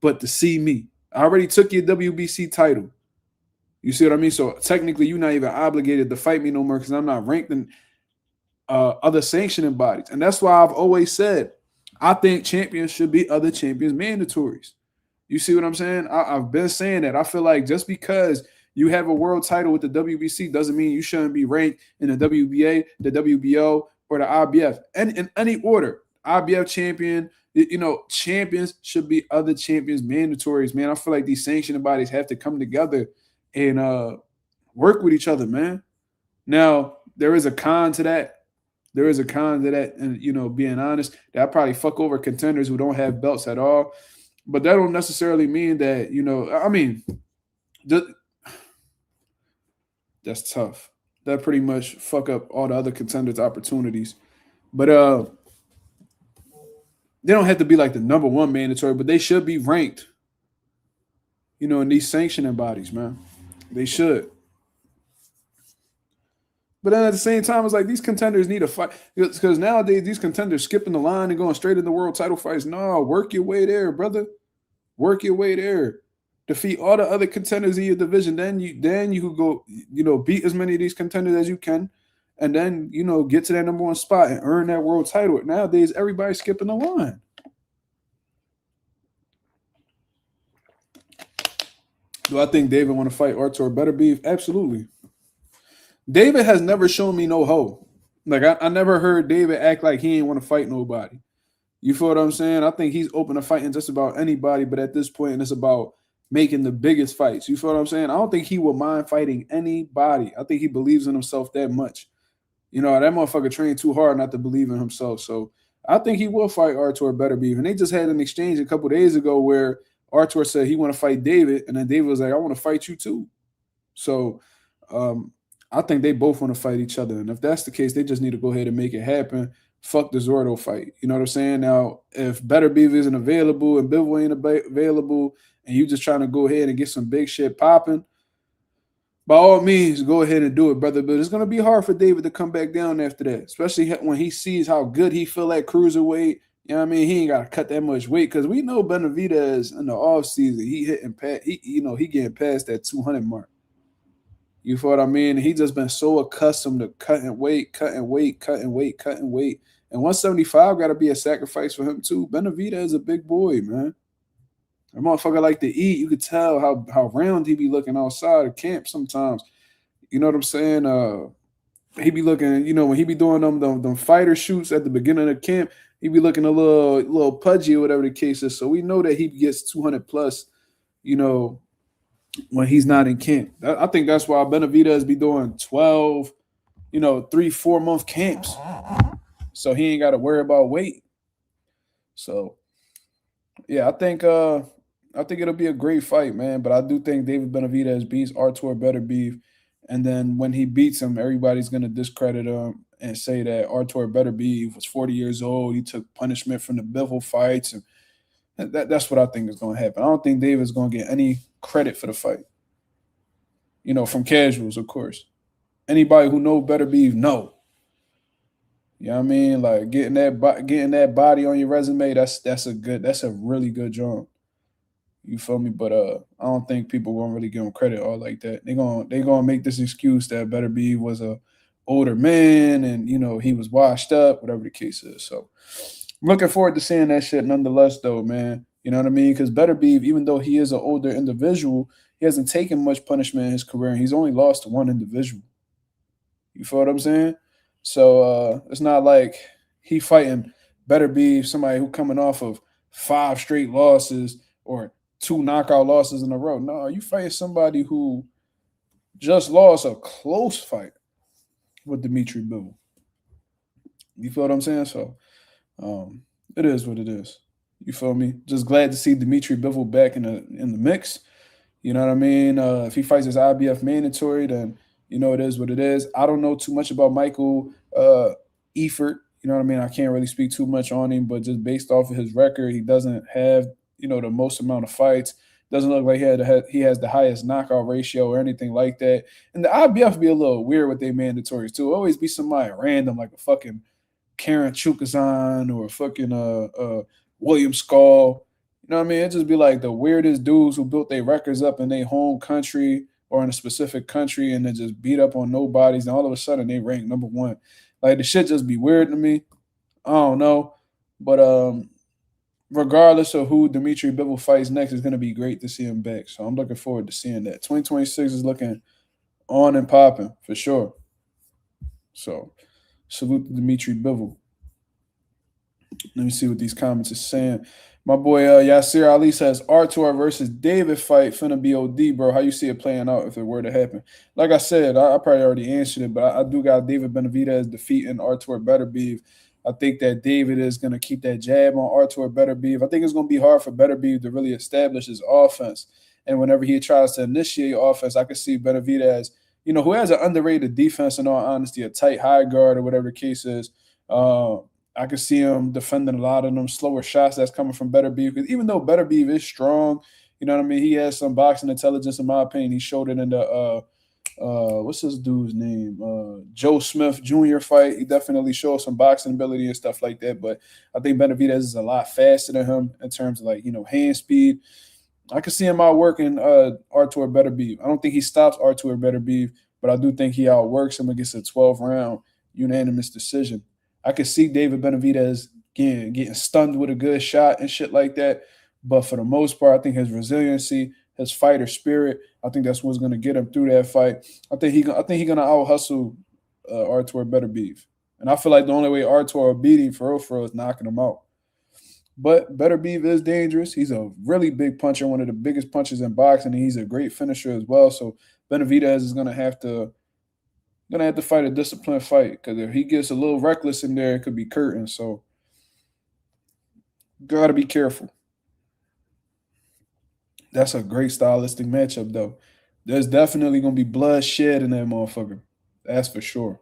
but to see me. I already took your WBC title. You see what I mean? So technically, you're not even obligated to fight me no more because I'm not ranked in other sanctioning bodies. And that's why I've always said I think champions should be other champions' mandatories. You see what I'm saying? I've been saying that. I feel like just because you have a world title with the WBC doesn't mean you shouldn't be ranked in the WBA, the WBO, or the IBF. And in any order, IBF champion, champions should be other champions' mandatories, man. I feel like these sanctioning bodies have to come together and work with each other, man. Now, there is a con to that. And, being honest, that I probably fuck over contenders who don't have belts at all. But that don't necessarily mean that, that's tough. That pretty much fuck up all the other contenders' opportunities. But they don't have to be like the number one mandatory, but they should be ranked, in these sanctioning bodies, man. They should. But then at the same time, it's like these contenders need a fight. Because nowadays, these contenders skipping the line and going straight into world title fights. No, work your way there, brother. Work your way there. Defeat all the other contenders in your division. Then you could go, beat as many of these contenders as you can. And then, get to that number one spot and earn that world title. Nowadays, everybody's skipping the line. Do I think David want to fight Artur Beterbiev? Absolutely. David has never shown me no hoe. Like, I never heard David act like he ain't want to fight nobody. You feel what I'm saying? I think he's open to fighting just about anybody, but at this point, it's about making the biggest fights. You feel what I'm saying? I don't think he will mind fighting anybody. I think he believes in himself that much. That motherfucker trained too hard not to believe in himself. So I think he will fight Artur Beterbiev. And they just had an exchange a couple days ago where Artur said he want to fight David, and then David was like, I want to fight you too. So I think they both want to fight each other. And if that's the case, they just need to go ahead and make it happen. Fuck the Zordo fight. You know what I'm saying? Now, if Beterbiev isn't available and Bivol ain't available and you just trying to go ahead and get some big shit popping, by all means, go ahead and do it, brother. But it's going to be hard for David to come back down after that, especially when he sees how good he feel at cruiserweight. You know what I mean? He ain't got to cut that much weight because we know Benavidez in the offseason, he getting past that 200 mark. You feel what I mean? He just been so accustomed to cutting weight. And 175 got to be a sacrifice for him too. Benavidez is a big boy, man. That motherfucker like to eat. You could tell how round he be looking outside of camp sometimes. You know what I'm saying? He be looking, when he be doing them fighter shoots at the beginning of the camp, he be looking a little pudgy or whatever the case is. So we know that he gets 200 plus, when he's not in camp. I think that's why Benavidez be doing 12, 3-4 month camps. So he ain't got to worry about weight. So yeah, I think it'll be a great fight, man. But I do think David Benavidez beats Artur Beterbiev. And then when he beats him, everybody's gonna discredit him and say that Artur Beterbiev was 40 years old. He took punishment from the Bivol fights, and that's what I think is gonna happen. I don't think David's gonna get any credit for the fight. From casuals, of course. Anybody who know Beterbiev know. You know what I mean? Like getting that body on your resume, that's a really good job. You feel me? But I don't think people gonna really give him credit all like that. They gonna make this excuse that Beterbiev was a older man and he was washed up, whatever the case is. So I'm looking forward to seeing that shit nonetheless, though, man. You know what I mean? Because Beterbiev, even though he is an older individual, he hasn't taken much punishment in his career, and he's only lost to one individual. You feel what I'm saying? So it's not like he fighting Beterbiev, somebody who coming off of 5 straight losses or 2 knockout losses in a row. No, you fighting somebody who just lost a close fight with Dmitry Bivol. You feel what I'm saying? So it is what it is. You feel me? Just glad to see Dmitry Bivol back in the mix. You know what I mean? If he fights his IBF mandatory, then it is what it is. I don't know too much about Michael Eifert. You know what I mean? I can't really speak too much on him, but just based off of his record, he doesn't have the most amount of fights. Doesn't look like he has the highest knockout ratio or anything like that. And the IBF be a little weird with their mandatories too. Always be somebody random like a fucking Karen Chukazan or a fucking William Skull. You know what I mean? It just be like the weirdest dudes who built their records up in their home country or in a specific country and then just beat up on nobodies, and all of a sudden they rank number 1. Like the shit just be weird to me. I don't know. But regardless of who Dmitry Bivol fights next, it's gonna be great to see him back. So I'm looking forward to seeing that. 2026 is looking on and popping for sure. So salute to Dmitry Bivol. Let me see what these comments are saying. My boy Yasir Ali says Artur versus David fight finna be OD, bro. How you see it playing out if it were to happen? Like I said, I probably already answered it, but I do got David Benavidez defeating Artur Beterbiev. I think that David is going to keep that jab on Artur Beterbiev. I think it's going to be hard for Beterbiev to really establish his offense. And whenever he tries to initiate offense, I can see Benavidez, who has an underrated defense, in all honesty, a tight high guard or whatever the case is. I can see him defending a lot of them slower shots that's coming from Beterbiev. Because even though Beterbiev is strong, you know what I mean, he has some boxing intelligence, in my opinion. He showed it in the what's this dude's name? Joe Smith Jr. fight. He definitely showed some boxing ability and stuff like that. But I think Benavidez is a lot faster than him in terms of hand speed. I can see him outworking Artur Beterbiev. I don't think he stops Artur Beterbiev, but I do think he outworks him against a 12-round unanimous decision. I could see David Benavidez getting stunned with a good shot and shit like that. But for the most part, I think his resiliency, his fighter spirit, I think that's what's going to get him through that fight. I think he's going to out hustle Artur Beterbiev. And I feel like the only way Artur will beat him for real is knocking him out. But Beterbiev is dangerous. He's a really big puncher, one of the biggest punchers in boxing, and he's a great finisher as well. So Benavidez is going to have to fight a disciplined fight, because if he gets a little reckless in there, it could be curtain. So got to be careful. That's a great stylistic matchup, though. There's definitely going to be bloodshed in that motherfucker. That's for sure.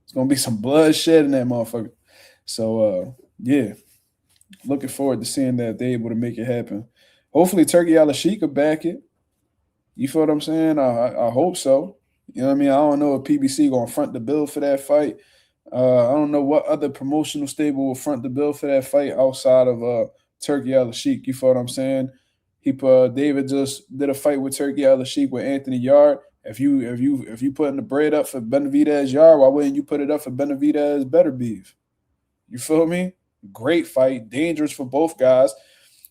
It's going to be some bloodshed in that motherfucker. So, yeah. Looking forward to seeing that they're able to make it happen. Hopefully Turkey Al-Ashik will back it. You feel what I'm saying? I hope so. You know what I mean? I don't know if PBC going to front the bill for that fight. I don't know what other promotional stable will front the bill for that fight outside of Turkey Al-Ashik. You feel what I'm saying? David just did a fight with Turkey Al-Ashik with Anthony Yard. If you putting the bread up for Benavidez Yard, why wouldn't you put it up for Benavidez Beterbiev? You feel me? Great fight, dangerous for both guys.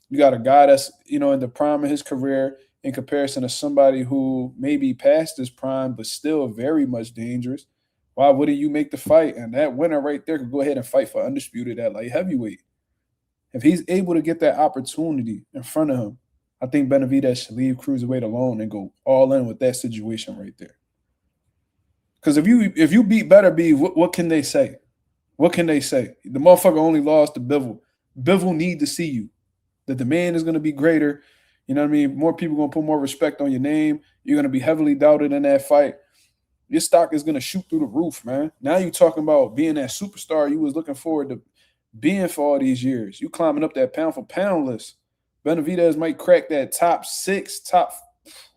You got a guy that's in the prime of his career in comparison to somebody who may be past his prime but still very much dangerous. Why wouldn't you make the fight? And that winner right there could go ahead and fight for undisputed at light heavyweight. If he's able to get that opportunity in front of him, I think Benavidez should leave cruiserweight alone and go all in with that situation right there. Because if you beat Beterbiev, what can they say? What can they say? The motherfucker only lost to Bivol. Bivol need to see you. The demand is going to be greater. You know what I mean? More people going to put more respect on your name. You're going to be heavily doubted in that fight. Your stock is going to shoot through the roof, man. Now you're talking about being that superstar you was looking forward to being for all these years. You climbing up that pound-for-pound list. Benavidez might crack that top 6,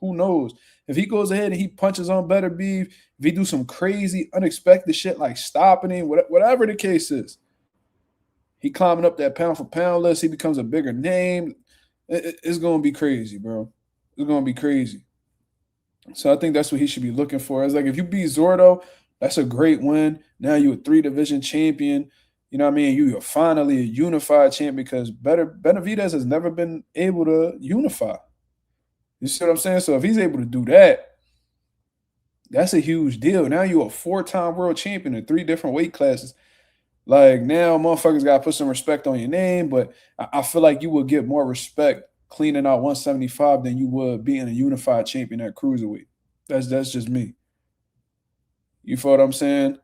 who knows? If he goes ahead and he punches on Beterbiev, if he do some crazy, unexpected shit like stopping him, whatever the case is, he climbing up that pound-for-pound list, he becomes a bigger name. It's going to be crazy, bro. It's going to be crazy. So I think that's what he should be looking for. It's like if you beat Zordo, that's a great win. Now you're a 3-division champion. You know what I mean? You're finally a unified champion because Benavidez has never been able to unify. You see what I'm saying? So if he's able to do that, that's a huge deal. Now you're a 4-time world champion in 3 different weight classes. Like now, motherfuckers got to put some respect on your name, but I feel like you would get more respect cleaning out 175 than you would being a unified champion at cruiserweight. That's just me. You feel what I'm saying?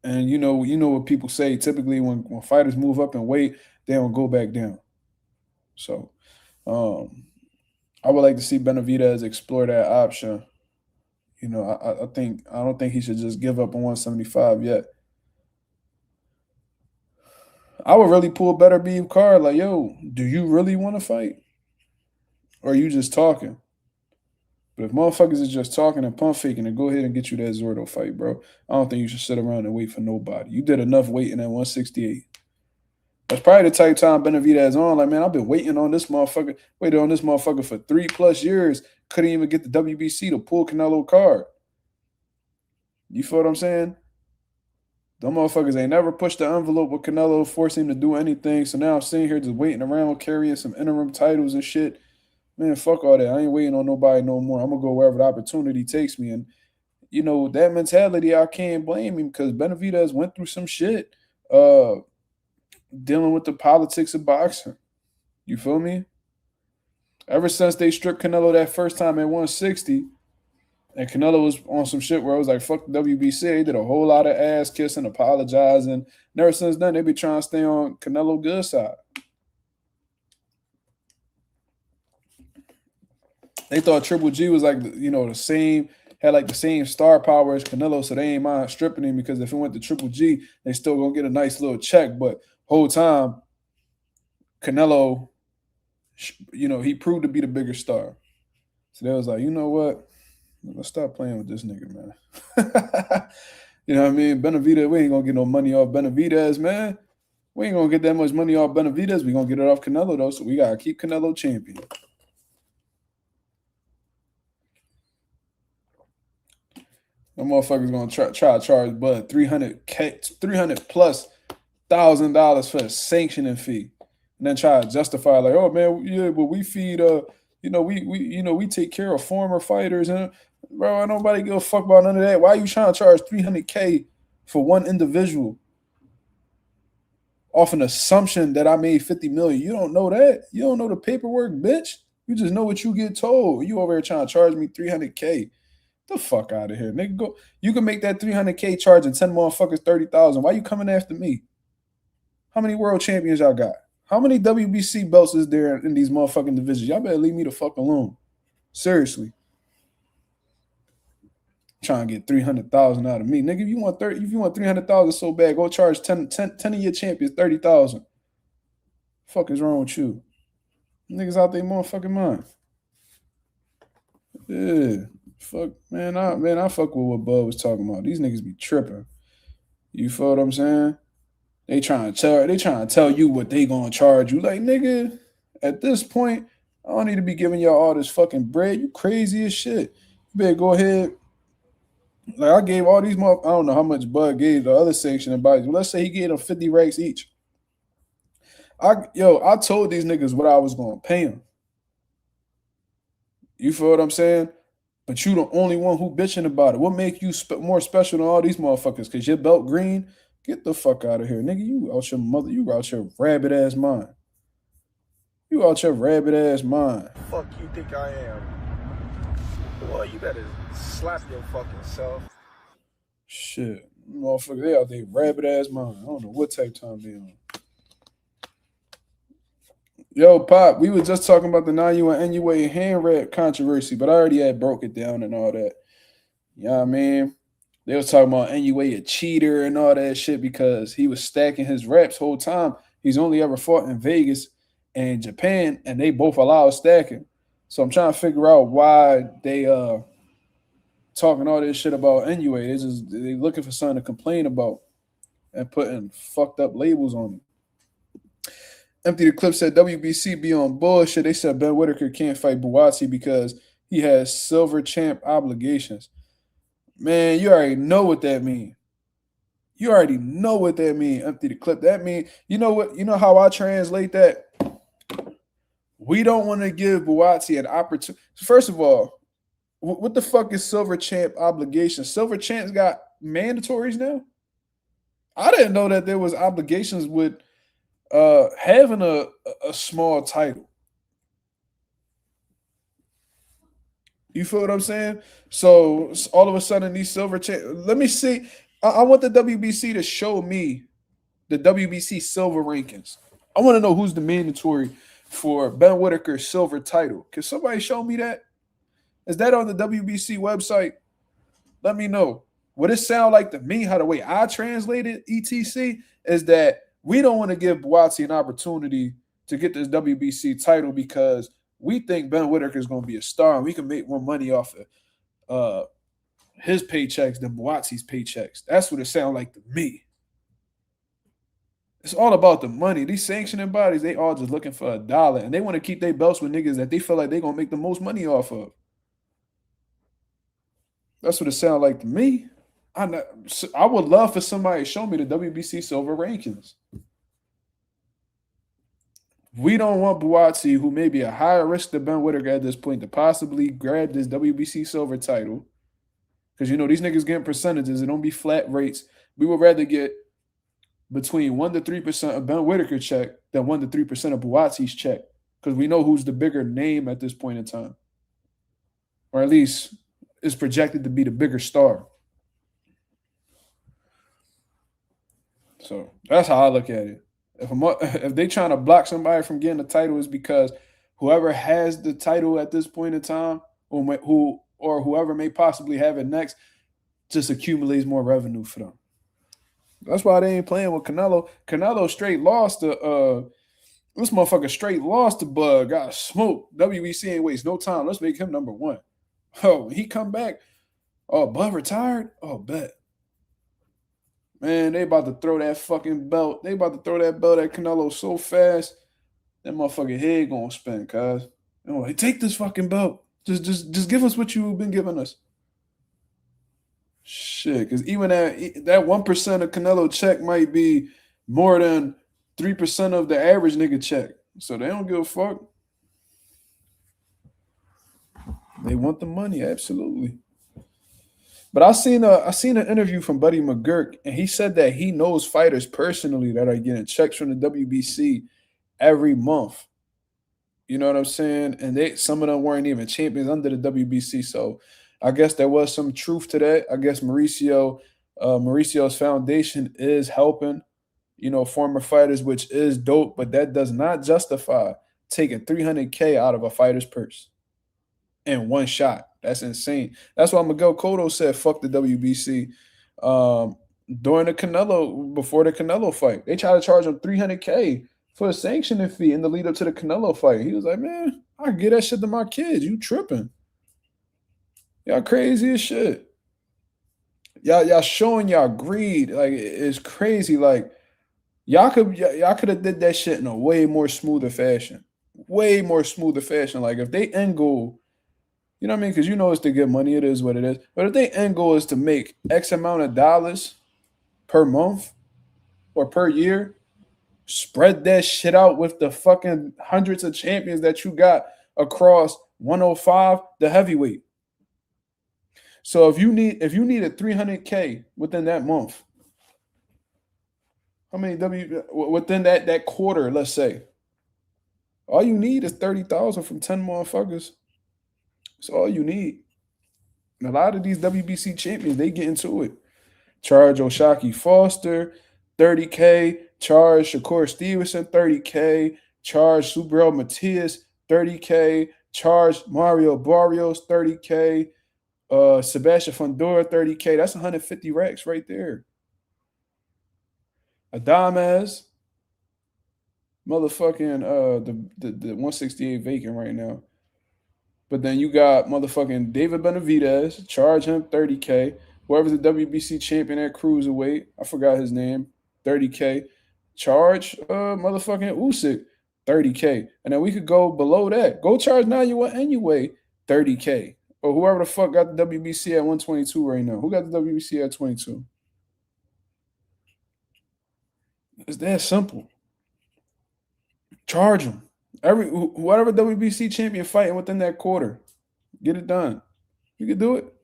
And you know what people say. Typically, when fighters move up in weight, they don't go back down. So, I would like to see Benavidez explore that option. You know, I don't think he should just give up on 175 yet. I would really pull Better Beef card like, yo, do you really want to fight? Or are you just talking? But if motherfuckers is just talking and pump faking, then go ahead and get you that Zordo fight, bro. I don't think you should sit around and wait for nobody. You did enough waiting at 168. That's probably the type time Benavidez on. Like, man, I've been waiting on this motherfucker, waited on this motherfucker for 3+ years. Couldn't even get the WBC to pull Canelo card. You feel what I'm saying? Them motherfuckers ain't never pushed the envelope with Canelo, forcing him to do anything. So now I'm sitting here just waiting around, carrying some interim titles and shit. Man, fuck all that. I ain't waiting on nobody no more. I'm gonna go wherever the opportunity takes me. And you know, that mentality, I can't blame him because Benavidez went through some shit dealing with the politics of boxing. You feel me? Ever since they stripped Canelo that first time at 160, and Canelo was on some shit where it was like, fuck the WBC. They did a whole lot of ass kissing, apologizing. And ever since then, they be trying to stay on Canelo good side. They thought Triple G was like, the same, had like the same star power as Canelo, so they ain't mind stripping him because if it went to Triple G, they still gonna get a nice little check. But whole time, Canelo, he proved to be the bigger star. So they was like, you know what? Let's stop playing with this nigga, man. You know what I mean? Benavidez, we ain't gonna get no money off Benavidez, man. We ain't gonna get that much money off Benavidez. We gonna get it off Canelo though, so we gotta keep Canelo champion. Them motherfuckers gonna try to charge Bud $300,000+ for a sanctioning fee, and then try to justify like, oh man, yeah, but we feed we take care of former fighters, and bro, nobody give a fuck about none of that. Why are you trying to charge $300K for one individual off an assumption that I made 50 million? You don't know that. You don't know the paperwork, bitch. You just know what you get told. You over here trying to charge me $300K. The fuck out of here, nigga. Go. You can make that $300K charge and 10 motherfuckers $30,000. Why you coming after me? How many world champions y'all got? How many WBC belts is there in these motherfucking divisions? Y'all better leave me the fuck alone. Seriously. Trying to get $300,000 out of me. Nigga, if you want $300,000 so bad, go charge 10 of your champions $30,000. Fuck is wrong with you? Niggas out there motherfucking mind. Yeah. Fuck, man. I fuck with what Bud was talking about. These niggas be tripping. You feel what I'm saying? They trying to tell you what they gonna charge you. Like, nigga, at this point, I don't need to be giving y'all all this fucking bread. You crazy as shit. You better go ahead. Like, I gave all these I don't know how much Bud gave the other sanctioning bodies. But let's say he gave them 50 racks each. I told these niggas what I was gonna pay them. You feel what I'm saying? But you the only one who bitching about it. What make you more special than all these motherfuckers? Because your belt green? Get the fuck out of here. Nigga, you out your rabbit ass mind. You out your rabbit ass mind. Fuck you think I am? Boy, you better slap your fucking self. Shit. Motherfucker, they out there rabbit ass mind. I don't know what type time they on. Yo, Pop, we were just talking about the Naoya Inoue hand wrap controversy, but I already had broke it down and all that. You know what I mean? They was talking about Inoue a cheater and all that shit because he was stacking his reps whole time. He's only ever fought in Vegas and Japan, and they both allow stacking. So I'm trying to figure out why they talking all this shit about Inoue. They looking for something to complain about and putting fucked up labels on it. Empty the Clip said WBC be on bullshit. They said Ben Whitaker can't fight Buatsi because he has silver champ obligations. Man, you already know what that means. You already know what that means. Empty the Clip. That means, you know what? You know how I translate that? We don't want to give Buatsi an opportunity. First of all, what the fuck is silver champ obligations? Silver champs got mandatories now? I didn't know that there was obligations with having a small title. You feel what I'm saying? So all of a sudden, these silver let me see. I want the WBC to show me the WBC silver rankings. I want to know who's the mandatory for Ben Whitaker's silver title. Can somebody show me that? Is that on the WBC website? Let me know. What it sound like to me, how the way I translated ETC is that we don't want to give Buatsi an opportunity to get this WBC title because we think Ben Whitaker is going to be a star and we can make more money off of his paychecks than Buatsi's paychecks. That's what it sounds like to me. It's all about the money. These sanctioning bodies, they all just looking for $1, and they want to keep their belts with niggas that they feel like they're going to make the most money off of. That's what it sounds like to me. I would love for somebody to show me the WBC silver rankings. We don't want Buatsi, who may be a higher risk than Ben Whitaker at this point, to possibly grab this WBC silver title. Because, these niggas getting percentages. It don't be flat rates. We would rather get between 1% to 3% of Ben Whitaker check than 1% to 3% of Buatsi's check. Because we know who's the bigger name at this point in time. Or at least is projected to be the bigger star. So that's how I look at it. If they trying to block somebody from getting the title, is because whoever has the title at this point in time, or whoever may possibly have it next, just accumulates more revenue for them. That's why they ain't playing with Canelo. Canelo straight lost to this motherfucker straight lost to Bud. Got smoked. WBC ain't waste no time. Let's make him number one. Oh, he come back. Oh, Bud retired? Oh, bet. Man, they about to throw that fucking belt. They about to throw that belt at Canelo so fast, that motherfucking head gonna spin, cuz. Hey, take this fucking belt. Just give us what you've been giving us. Shit, because even that 1% of Canelo check might be more than 3% of the average nigga check. So they don't give a fuck. They want the money, absolutely. But I seen an interview from Buddy McGurk, and he said that he knows fighters personally that are getting checks from the WBC every month. You know what I'm saying? And some of them weren't even champions under the WBC. So I guess there was some truth to that. I guess Mauricio's foundation is helping, former fighters, which is dope, but that does not justify taking $300K out of a fighter's purse in one shot. That's insane. That's why Miguel Cotto said, fuck the WBC. Before the Canelo fight, they tried to charge him $300K for a sanctioning fee in the lead up to the Canelo fight. He was like, man, I can get that shit to my kids. You tripping. Y'all crazy as shit. Y'all showing y'all greed. Like, it's crazy. Like, y'all could have did that shit in a way more smoother fashion. Way more smoother fashion. Like, if they end goal, you know what I mean? Because it's to get money. It is what it is. But if their end goal is to make X amount of dollars per month or per year, spread that shit out with the fucking hundreds of champions that you got across 105, the heavyweight. So if you needed $300K within that month, how many within that quarter, let's say, all you need is 30,000 from 10 motherfuckers. That's all you need. And a lot of these WBC champions, they get into it. Charge Oshaki Foster, 30K. Charge Shakur Stevenson, 30K. Charge Subriel Matias, 30K. Charge Mario Barrios, 30K. Sebastian Fundora, 30K. That's 150 racks right there. Adames, motherfucking the 168 vacant right now. But then you got motherfucking David Benavidez, charge him 30K. Whoever's the WBC champion at cruiserweight, I forgot his name, 30K. Charge motherfucking Usyk, 30K. And then we could go below that. Go charge Naoya Inoue, 30K. Or whoever the fuck got the WBC at 122 right now. Who got the WBC at 22? It's that simple. Charge them. Whatever WBC champion fighting within that quarter, get it done. You can do it.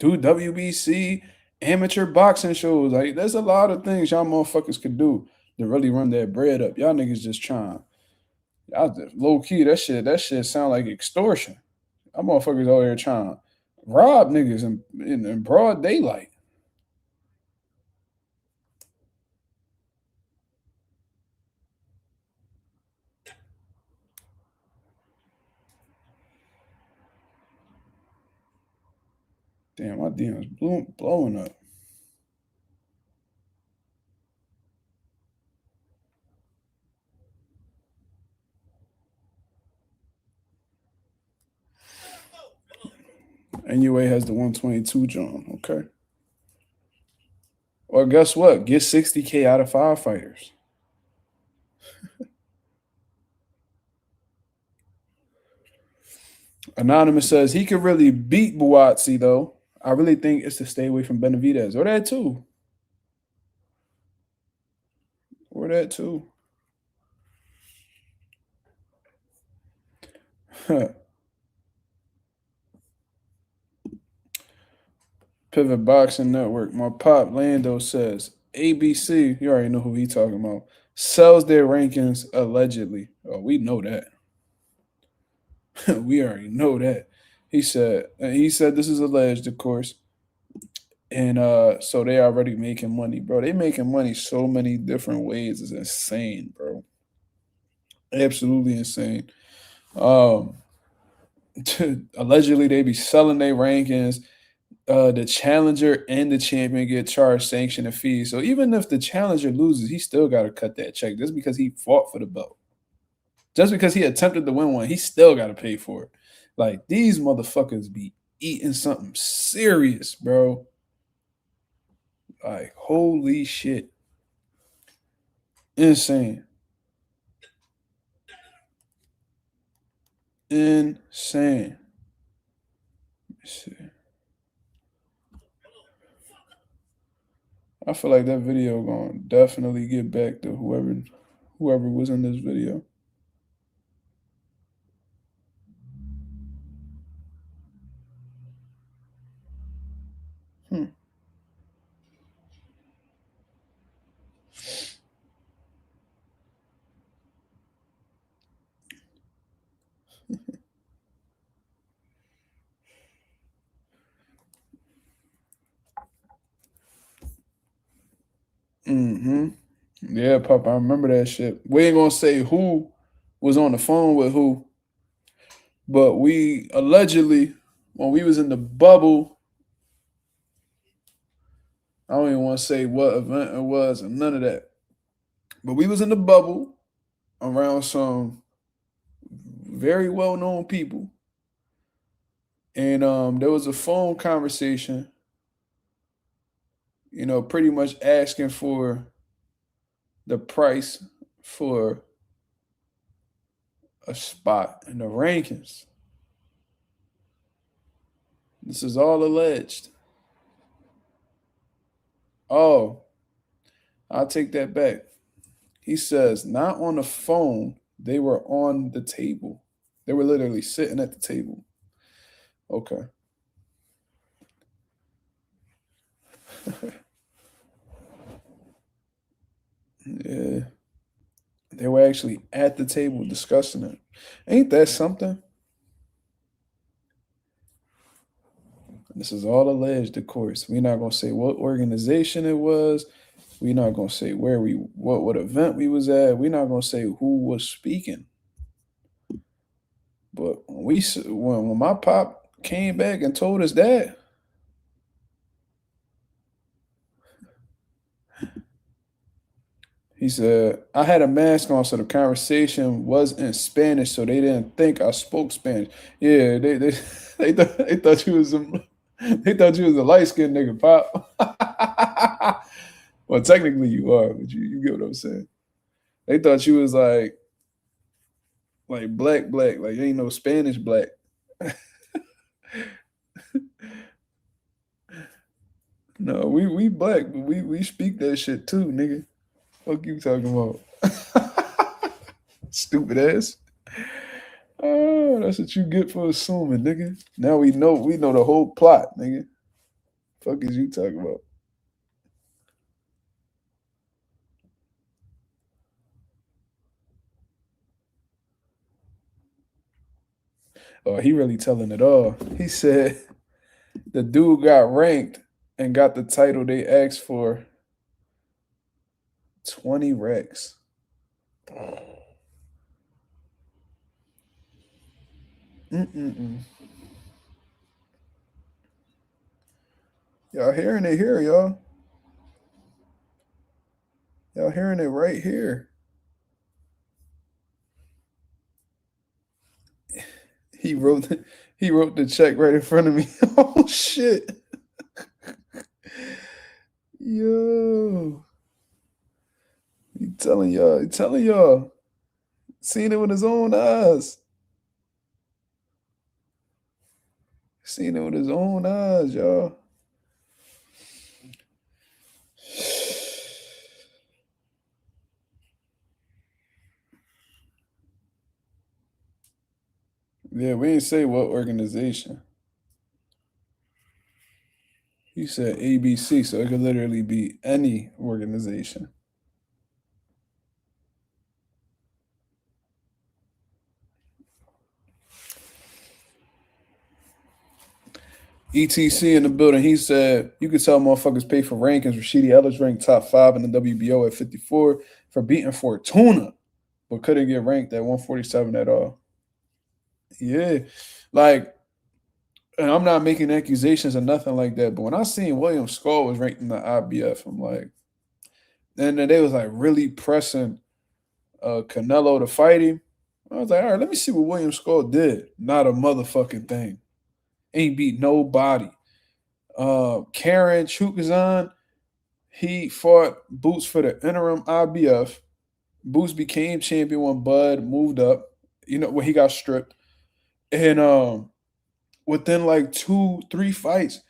do WBC, amateur boxing shows. Like, there's a lot of things y'all motherfuckers could do to really run that bread up. Y'all niggas just trying. Y'all just low key. That shit sound like extortion. Y'all motherfuckers out here trying to rob niggas in broad daylight. Damn, my DM's blowing up. Inoue has the 122 John. Okay. Or guess what? Get 60K out of 5 fighters. Anonymous says he could really beat Buatsi, though. I really think it's to stay away from Benavidez. Or that too. Or that too. Pivot Boxing Network. My pop Lando says ABC, you already know who he talking about, sells their rankings allegedly. Oh, we know that. We already know that. He said this is alleged, of course. And so they already making money, bro. They making money so many different ways. It's insane, bro. Absolutely insane. Allegedly they be selling their rankings. The challenger and the champion get charged sanction and fees. So even if the challenger loses, he still got to cut that check just because he fought for the belt. Just because he attempted to win one, he still got to pay for it. Like, these motherfuckers be eating something serious, bro. Like, holy shit. Insane. Insane. Let me see. I feel like that video gonna definitely get back to whoever was in this video. Yeah, Pop, I remember that shit. We ain't gonna say who was on the phone with who, but we allegedly, when we was in the bubble, I don't even want to say what event it was and none of that. But we was in the bubble around some very well-known people. And there was a phone conversation, pretty much asking for the price for a spot in the rankings. This is all alleged. Oh, I'll take that back. He says, not on the phone. They were on the table. They were literally sitting at the table. Okay. Yeah. They were actually at the table discussing it. Ain't that something? This is all alleged, of course. We're not going to say what organization it was. We're not going to say what event we was at. We're not going to say who was speaking. But when my pop came back and told us that, he said, I had a mask on, so the conversation was in Spanish, so they didn't think I spoke Spanish. Yeah, they thought you was a light-skinned nigga, Pop. Well, technically you are, but you get what I'm saying. They thought you was like black, like you ain't no Spanish black. No, we black, but we speak that shit too, nigga. Fuck you talking about? Stupid ass. Oh, that's what you get for assuming, nigga. Now we know the whole plot, nigga. Fuck is you talking about? Oh, he really telling it all. He said the dude got ranked and got the title they asked for. 20 racks. Mm-mm-mm. Y'all hearing it here, y'all. Y'all hearing it right here. He wrote the check right in front of me. Oh shit. Yo. He telling y'all. Seen it with his own eyes. Seen it with his own eyes, y'all. Yeah, we didn't say what organization. He said ABC, so it could literally be any organization. ETC in the building. He said, you could tell motherfuckers pay for rankings. Rashidi Ellis ranked top 5 in the WBO at 54 for beating Fortuna, but couldn't get ranked at 147 at all. Yeah. Like, and I'm not making accusations or nothing like that, but when I seen William Skull was ranked in the IBF, I'm like, and then they was like really pressing Canelo to fight him. I was like, all right, let me see what William Skull did. Not a motherfucking thing. Ain't beat nobody. Karen Chukazan, he fought Boots for the interim IBF. Boots became champion when Bud moved up, when he got stripped. And within like 2-3 fights,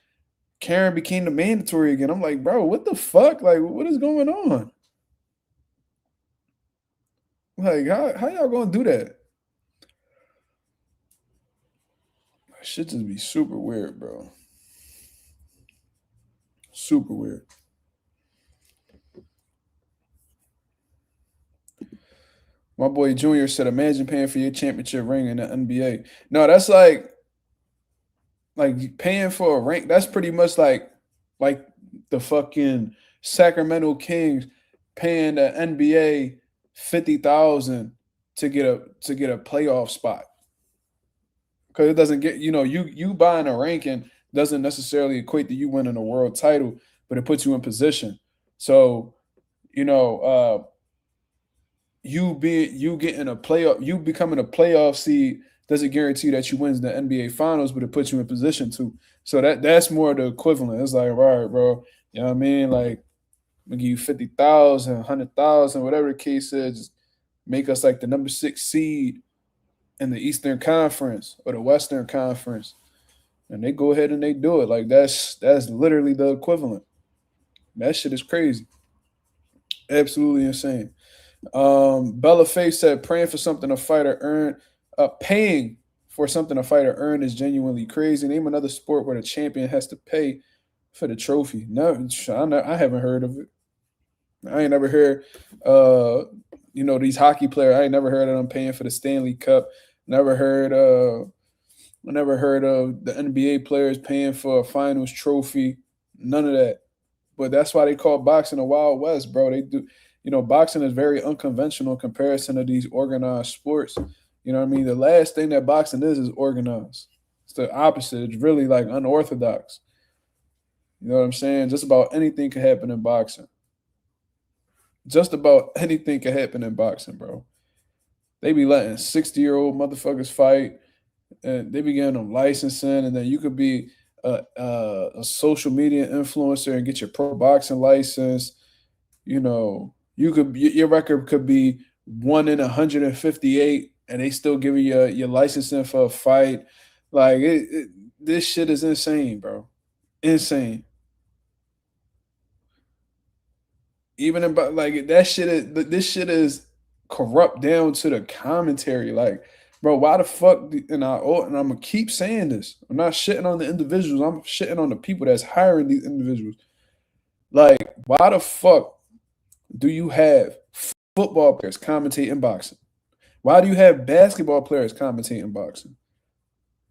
Karen became the mandatory again. I'm like, bro, what the fuck? Like, what is going on? Like, how y'all gonna do that? Shit just be super weird, bro. Super weird. My boy Junior said, imagine paying for your championship ring in the NBA. No, that's like paying for a ring. That's pretty much like the fucking Sacramento Kings paying the NBA 50,000 to get a playoff spot. Because it doesn't get, you buying a ranking doesn't necessarily equate to you winning a world title, but it puts you in position. So, you getting a playoff, you becoming a playoff seed doesn't guarantee that you wins the NBA finals, but it puts you in position to. So that's more the equivalent. It's like, all right, bro, you know what I mean? Like, we give you 50,000, 100,000, whatever the case is, just make us like the number 6 seed in the Eastern Conference or the Western Conference. And they go ahead and they do it. Like, that's literally the equivalent. That shit is crazy. Absolutely insane. Bella Faye said, paying for something a fighter earned is genuinely crazy. Name another sport where the champion has to pay for the trophy. No, I haven't heard of it. I ain't never heard these hockey players. I ain't never heard of them paying for the Stanley Cup. Never heard of the NBA players paying for a finals trophy. None of that. But that's why they call boxing the Wild West, bro. They do, boxing is very unconventional in comparison to these organized sports. You know what I mean? The last thing that boxing is organized. It's the opposite. It's really like unorthodox. You know what I'm saying? Just about anything can happen in boxing. Just about anything can happen in boxing, bro. They be letting 60-year-old motherfuckers fight, and they be getting them licensing, and then you could be a social media influencer and get your pro boxing license. Your record could be 1 in 158, and they still give you your licensing for a fight. Like this shit is insane, bro. Insane. Even about like that shit is this shit is corrupt down to the commentary. Like Bro, why the fuck? And I'm gonna keep saying this. I'm not shitting on the individuals. I'm shitting on the people that's hiring these individuals. Like, why the fuck do you have football players commentating boxing? Why do you have basketball players commentating boxing?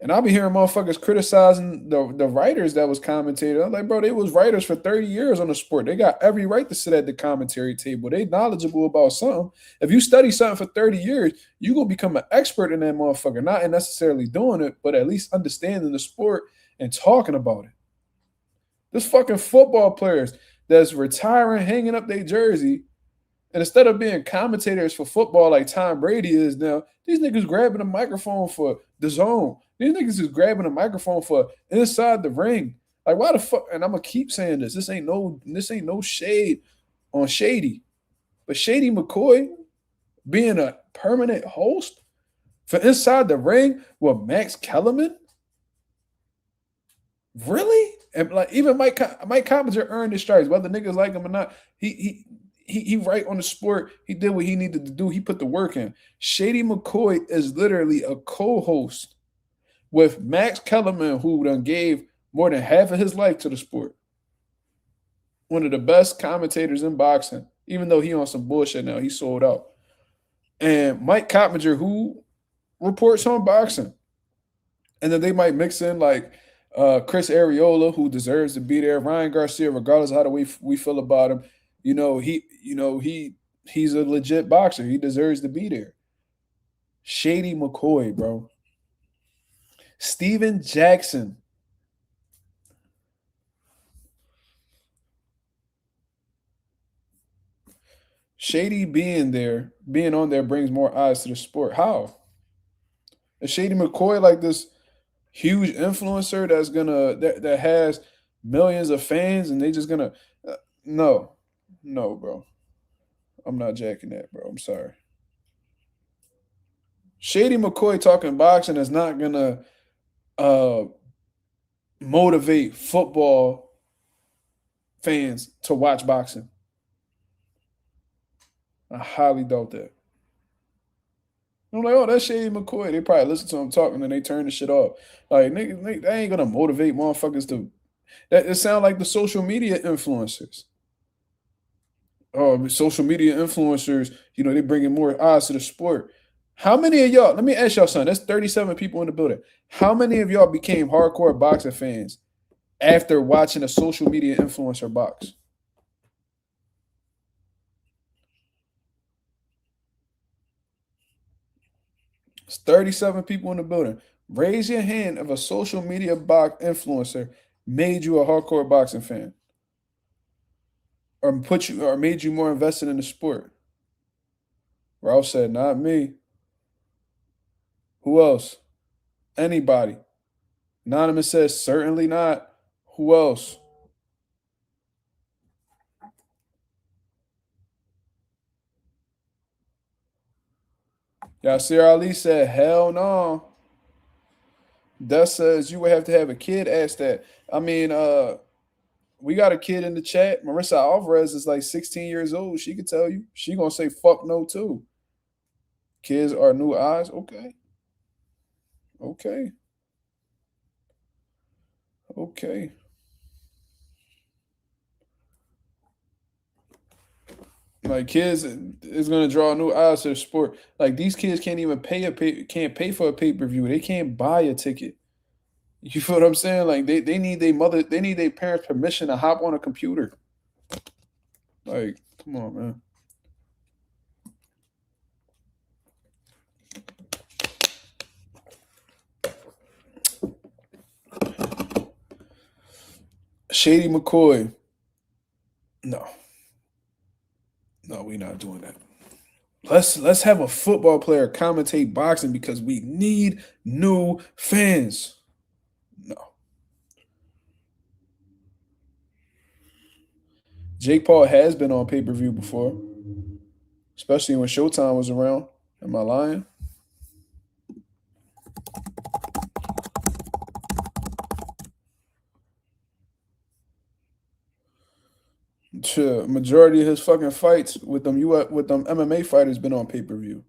And I'll be hearing motherfuckers criticizing the writers that was commentating. I'm like, bro, they was writers for 30 years on the sport. They got every right to sit at the commentary table. They knowledgeable about something. If you study something for 30 years, you gonna become an expert in that motherfucker. Not in necessarily doing it, but at least understanding the sport and talking about it. This fucking football players that's retiring, hanging up their jersey, and instead of being commentators for football like Tom Brady is now, these niggas grabbing a microphone for the zone. These niggas is grabbing a microphone for inside the ring. Like, why the fuck? And I'm gonna keep saying this. This ain't no shade on Shady. But Shady McCoy being a permanent host for inside the ring with Max Kellerman? Really? And like even Mike Coppinger earned his stripes, whether niggas like him or not. He right on the sport. He did what he needed to do. He put the work in. Shady McCoy is literally a co-host with Max Kellerman, who done gave more than half of his life to the sport. One of the best commentators in boxing, even though he on some bullshit now. He sold out. And Mike Coppinger, who reports on boxing. And then they might mix in like Chris Areola, who deserves to be there. Ryan Garcia, regardless of how we feel about him. He's a legit boxer. He deserves to be there. Shady McCoy, bro. Steven Jackson. Shady being on there brings more eyes to the sport. How? Is Shady McCoy like this huge influencer that has millions of fans and they just gonna no, bro. I'm not jacking that, bro. I'm sorry. Shady McCoy talking boxing is not gonna motivate football fans to watch boxing. I highly doubt that. I'm like, oh, that's Shady McCoy. They probably listen to him talking and they turn the shit off. Like, niggas, they ain't gonna motivate motherfuckers to. That it sound like the social media influencers. Oh, social media influencers, they bringing more eyes to the sport. How many of y'all, let me ask y'all something. That's 37 people in the building. How many of y'all became hardcore boxing fans after watching a social media influencer box? It's 37 people in the building. Raise your hand if a social media box influencer made you a hardcore boxing fan. Or made you more invested in the sport. Ralph said, not me. Who else? Anybody. Anonymous says, certainly not. Who else? Yasir Ali said, hell no. That says you would have to have a kid ask that. I mean, we got a kid in the chat. Marissa Alvarez is like 16 years old. She could tell you. She gonna say fuck no too. Kids are new eyes. Okay. Like kids is gonna draw new eyes to the sport. Like these kids can't even can't pay for a pay-per-view. They can't buy a ticket. You feel what I'm saying? Like they need their parents' permission to hop on a computer. Like, come on, man. Shady McCoy. No, we're not doing that. Let's have a football player commentate boxing because we need new fans. No. Jake Paul has been on pay-per-view before, especially when Showtime was around. Am I lying? Majority of his fucking fights with them MMA fighters been on pay-per-view.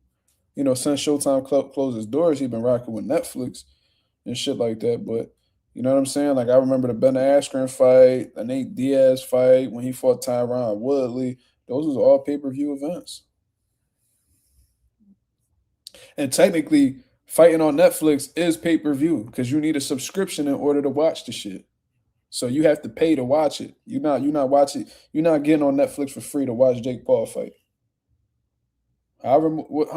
since Showtime closed its doors, he been rocking with Netflix and shit like that. But you know what I'm saying? Like I remember the Ben Askren fight, the Nate Diaz fight when he fought Tyron Woodley. Those was all pay-per-view events. And technically, fighting on Netflix is pay-per-view because you need a subscription in order to watch the shit. So you have to pay to watch it. You're not watching. You're not getting on Netflix for free to watch Jake Paul fight. How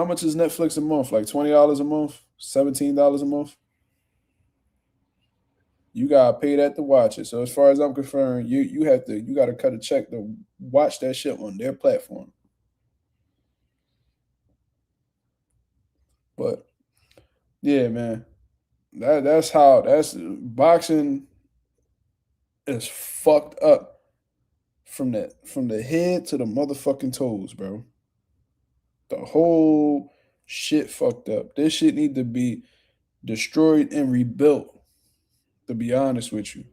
much is Netflix a month? Like $20 a month, $17 a month. You gotta pay that to watch it. So as far as I'm concerned, you gotta cut a check to watch that shit on their platform. But yeah, man, that's boxing is fucked up from the head to the motherfucking toes, bro. The whole shit fucked up. This shit need to be destroyed and rebuilt, to be honest with you.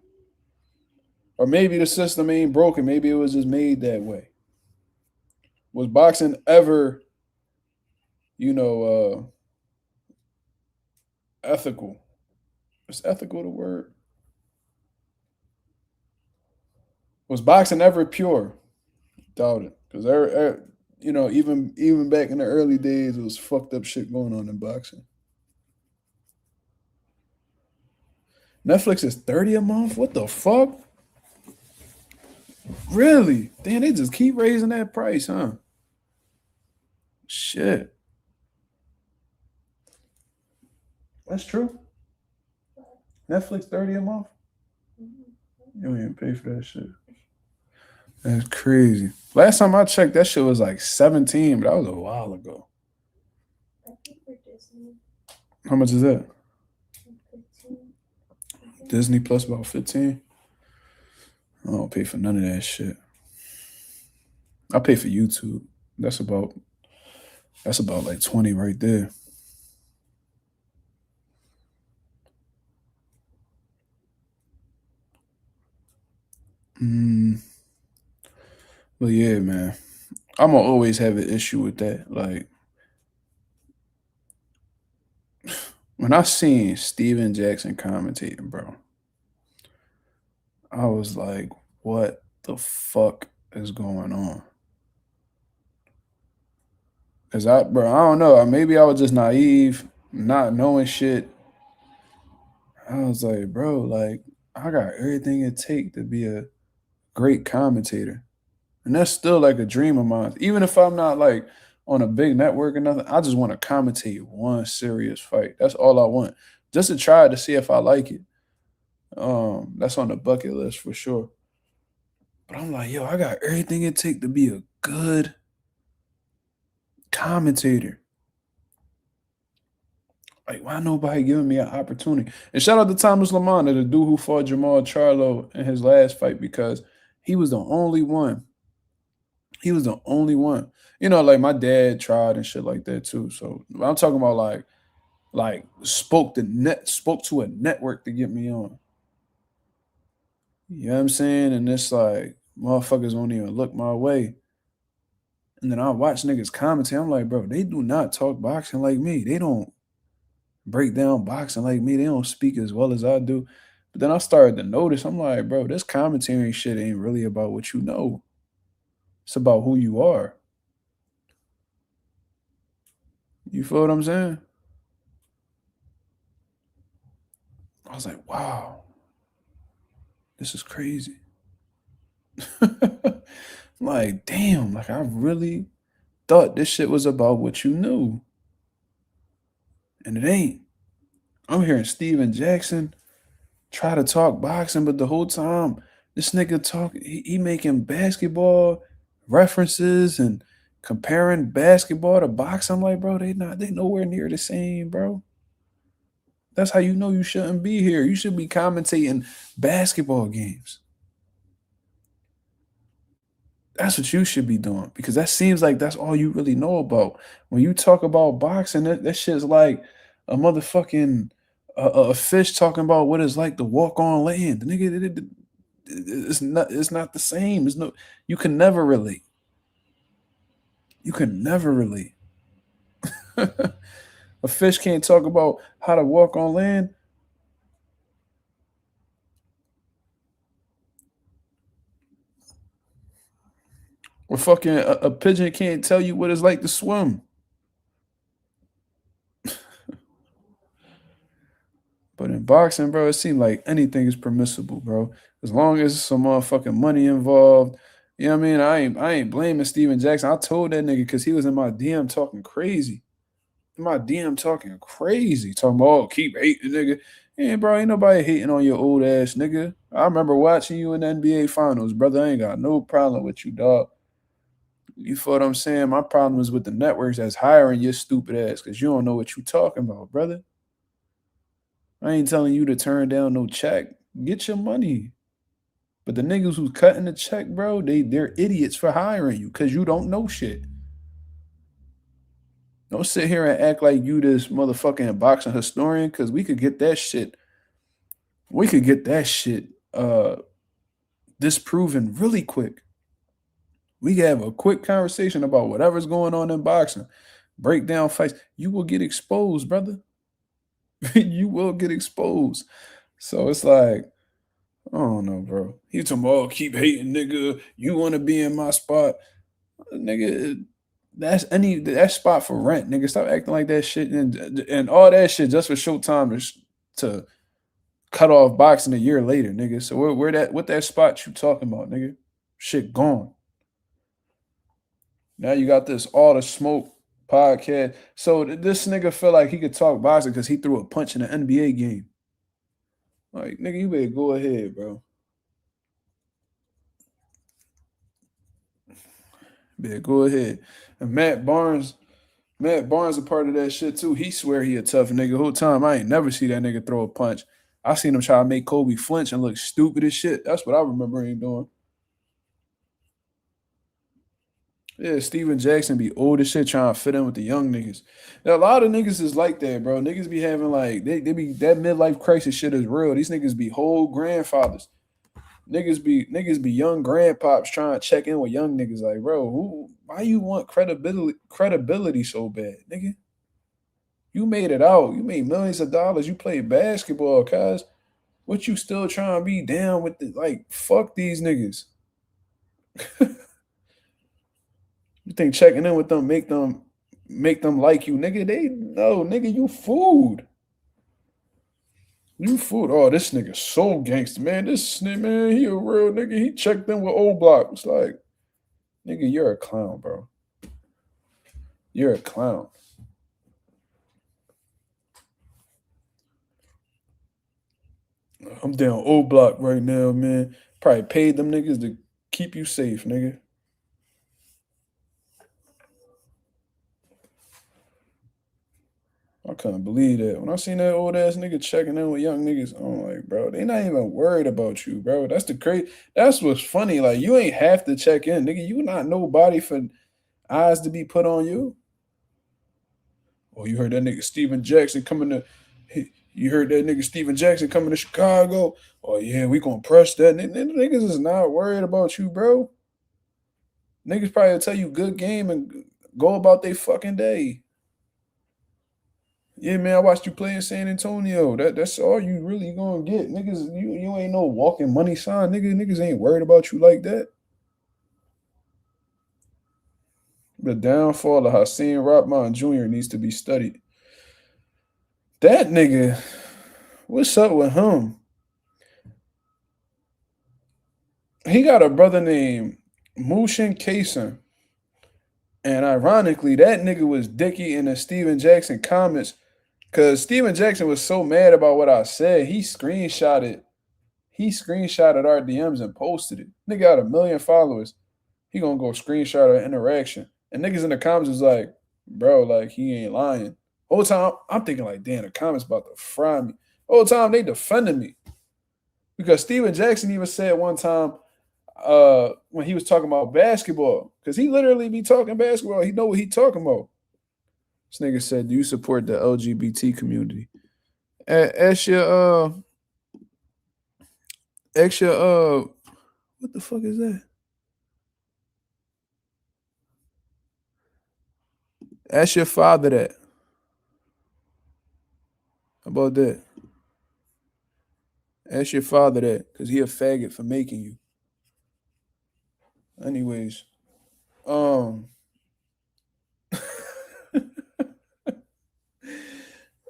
Or maybe the system ain't broken. Maybe it was just made that way. Was boxing ever, ethical? Is ethical the word? Was boxing ever pure? Doubt it. Because even back in the early days, it was fucked up shit going on in boxing. Netflix is $30 a month? What the fuck? Really? Damn, they just keep raising that price, huh? Shit. That's true. Netflix $30 a month? You don't even pay for that shit. That's crazy. Last time I checked, that shit was like 17, but that was a while ago. I think for Disney. How much is that? 15. Disney Plus about 15. I don't pay for none of that shit. I pay for YouTube. That's about like 20 right there. But yeah, man. I'm gonna always have an issue with that. Like when I seen Steven Jackson commentating, bro, I was like, what the fuck is going on? Cause I don't know. Maybe I was just naive, not knowing shit. I was like, bro, like I got everything it take to be a great commentator. And that's still like a dream of mine. Even if I'm not like on a big network or nothing, I just want to commentate one serious fight. That's all I want. Just to try to see if I like it. That's on the bucket list for sure. But I'm like, yo, I got everything it take to be a good commentator. Like, why nobody giving me an opportunity? And shout out to Thomas Lamont, the dude who fought Jamal Charlo in his last fight, because he was the only one. He was the only one. Like my dad tried and shit like that too. So I'm talking about like spoke to a network to get me on. You know what I'm saying? And it's like motherfuckers won't even look my way. And then I watch niggas commentate. I'm like, bro, they do not talk boxing like me. They don't break down boxing like me. They don't speak as well as I do. But then I started to notice, I'm like, bro, this commentary shit ain't really about what you know. It's about who you are. You feel what I'm saying? I was like, wow, this is crazy. Like, damn, like I really thought this shit was about what you knew. And it ain't. I'm hearing Steven Jackson try to talk boxing, but the whole time this nigga he making basketball references and comparing basketball to boxing. I'm like, bro, they nowhere near the same, bro. That's how you know you shouldn't be here. You should be commentating basketball games. That's what you should be doing, because that seems like that's all you really know about. When you talk about boxing, that shit's like a motherfucking a fish talking about what it's like to walk on land. The nigga, it's not the same. You can never relate. You can never relate. A fish can't talk about how to walk on land. Or fucking a pigeon can't tell you what it's like to swim. But in boxing, bro, it seems like anything is permissible, bro. As long as some motherfucking money involved. You know what I mean? I ain't blaming Steven Jackson. I told that nigga because he was in my DM talking crazy. In my DM talking crazy. Talking about, oh, keep hating, nigga. Yeah, bro, ain't nobody hating on your old ass, nigga. I remember watching you in the NBA finals, brother. I ain't got no problem with you, dog. You feel what I'm saying? My problem is with the networks that's hiring your stupid ass because you don't know what you talking about, brother. I ain't telling you to turn down no check. Get your money. But the niggas who's cutting the check, bro, they're idiots for hiring you because you don't know shit. Don't sit here and act like you this motherfucking boxing historian because we could get that shit. We could get that shit disproven really quick. We can have a quick conversation about whatever's going on in boxing. Break down fights. You will get exposed, brother. You will get exposed. So it's like, I don't know, bro. He talking about, oh, keep hating, nigga. You want to be in my spot, nigga. That spot for rent, nigga. Stop acting like that shit and all that shit just for Showtime to cut off boxing a year later, nigga. So what that spot you talking about, nigga? Shit gone. Now you got this all the smoke podcast. So this nigga feel like he could talk boxing because he threw a punch in an NBA game. Like, nigga, you better go ahead, bro. Better go ahead. And Matt Barnes a part of that shit too. He swear he a tough nigga. Whole time I ain't never see that nigga throw a punch. I seen him try to make Kobe flinch and look stupid as shit. That's what I remember him doing. Yeah, Steven Jackson be old as shit trying to fit in with the young niggas. Now, a lot of niggas is like that, bro. Niggas be having like they be that midlife crisis shit is real. These niggas be whole grandfathers. Niggas be young grandpops trying to check in with young niggas. Like, bro, why you want credibility so bad, nigga? You made it out. You made millions of dollars. You played basketball, cuz. What you still trying to be down with the like? Fuck these niggas. You think checking in with them make them like you, nigga? They no, nigga, you food. You food. Oh, this nigga so gangster, man. This nigga, man, he a real nigga. He checked in with old block. It's like, nigga, you're a clown, bro. You're a clown. I'm down old block right now, man. Probably paid them niggas to keep you safe, nigga. I couldn't believe that. When I seen that old ass nigga checking in with young niggas, I'm like, bro, they not even worried about you, bro. That's the crazy. That's what's funny. Like, you ain't have to check in, nigga. You not nobody for eyes to be put on you. Oh, you heard that nigga Steven Jackson coming to. You heard that nigga Steven Jackson coming to Chicago. Oh yeah, we gonna press that. Niggas is not worried about you, bro. Niggas probably tell you good game and go about their fucking day. Yeah, man, I watched you play in San Antonio. That's all you really gonna get. Niggas, you ain't no walking money sign, nigga. Niggas ain't worried about you like that. The downfall of Hassan Rahman Jr. needs to be studied. That nigga, what's up with him? He got a brother named Mushin Kason. And ironically, that nigga was Dickie in the Steven Jackson comments because Steven Jackson was so mad about what I said, he screenshotted our DMs and posted it. Nigga got 1 million followers. He gonna go screenshot our interaction. And niggas in the comments was like, bro, like he ain't lying. Whole time I'm thinking like, damn, the comments about to fry me. Whole time they defending me. Because Steven Jackson even said one time when he was talking about basketball, because he literally be talking basketball. He know what he talking about. This nigga said, do you support the LGBT community? Ask your what the fuck is that? Ask your father that. How about that? Ask your father that, because he a faggot for making you. Anyways, um,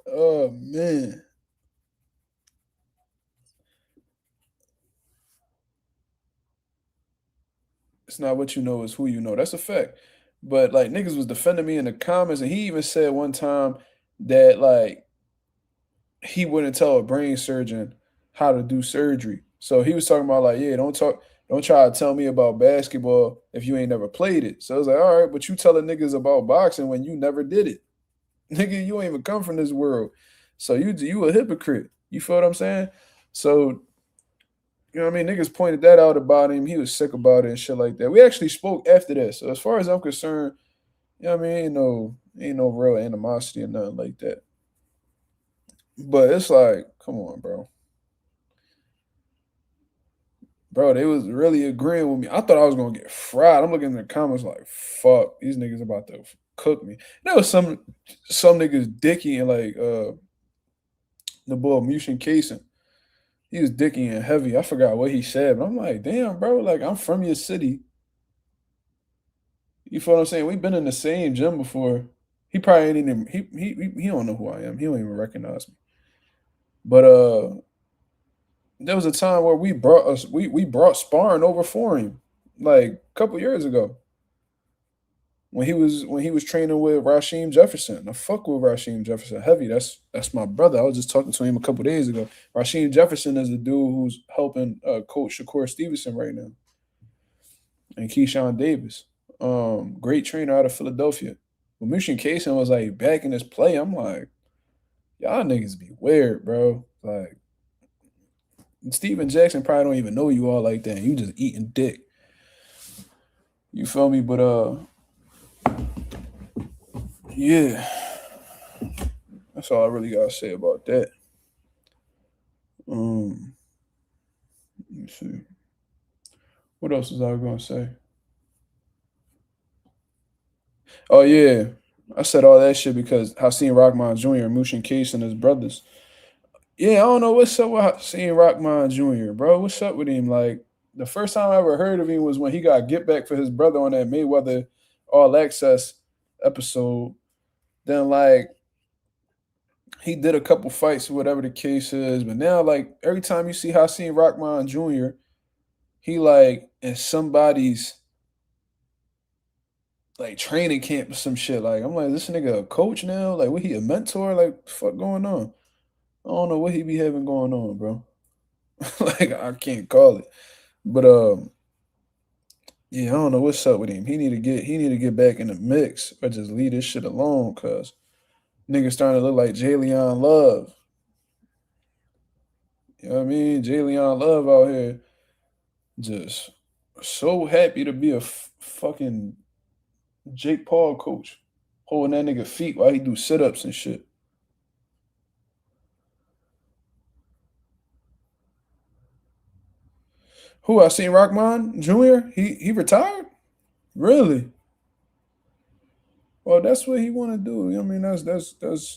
oh man, it's not what you know, it's who you know. That's a fact. But like niggas was defending me in the comments, and he even said one time that like he wouldn't tell a brain surgeon how to do surgery. So he was talking about like, yeah, don't try to tell me about basketball if you ain't never played it. So I was like, all right, but you telling niggas about boxing when you never did it. Nigga, you ain't even come from this world. So you a hypocrite. You feel what I'm saying? So, you know what I mean? Niggas pointed that out about him. He was sick about it and shit like that. We actually spoke after that. So as far as I'm concerned, you know what I mean? Ain't no real animosity or nothing like that. But it's like, come on, bro. Bro, they was really agreeing with me. I thought I was gonna get fried. I'm looking in the comments like, fuck, these niggas about to cook me. There was some niggas dicky and like the boy Mushin Kason. He was dicky and heavy. I forgot what he said, but I'm like, damn, bro, like I'm from your city. You feel what I'm saying? We've been in the same gym before. He probably ain't even he don't know who I am. He don't even recognize me. But there was a time where we brought sparring over for him, like a couple years ago. When he was training with Rasheem Jefferson. I fuck with Rasheem Jefferson heavy. That's my brother. I was just talking to him a couple days ago. Rasheem Jefferson is the dude who's helping coach Shakur Stevenson right now, and Keyshawn Davis. Great trainer out of Philadelphia. When Mission Kason was like back in his play, I'm like, y'all niggas be weird, bro. Like Steven Jackson probably don't even know you all like that. You just eating dick. You feel me? But yeah. That's all I really gotta say about that. Let me see. What else was I gonna say? Oh yeah. I said all that shit because Hakeem Rockman Jr. and Mushin Case and his brothers. Yeah, I don't know what's up with Hakeem Rockman Jr., bro. What's up with him? Like the first time I ever heard of him was when he got get back for his brother on that Mayweather All Access episode. Then like he did a couple fights, whatever the case is. But now, like every time you see Hakeem Rockman Jr., he like in somebody's like training camp or some shit. Like I'm like, this nigga a coach now? Like what he a mentor? Like fuck going on? I don't know what he be having going on, bro. Like I can't call it. But yeah, I don't know what's up with him. He need to get back in the mix or just leave this shit alone cause nigga starting to look like Jalen Love. You know what I mean? Jalen Love out here just so happy to be a fucking Jake Paul coach, holding that nigga feet while he do sit ups and shit. Who I seen Rockman Jr. He retired? Really? Well, that's what he want to do. I mean, that's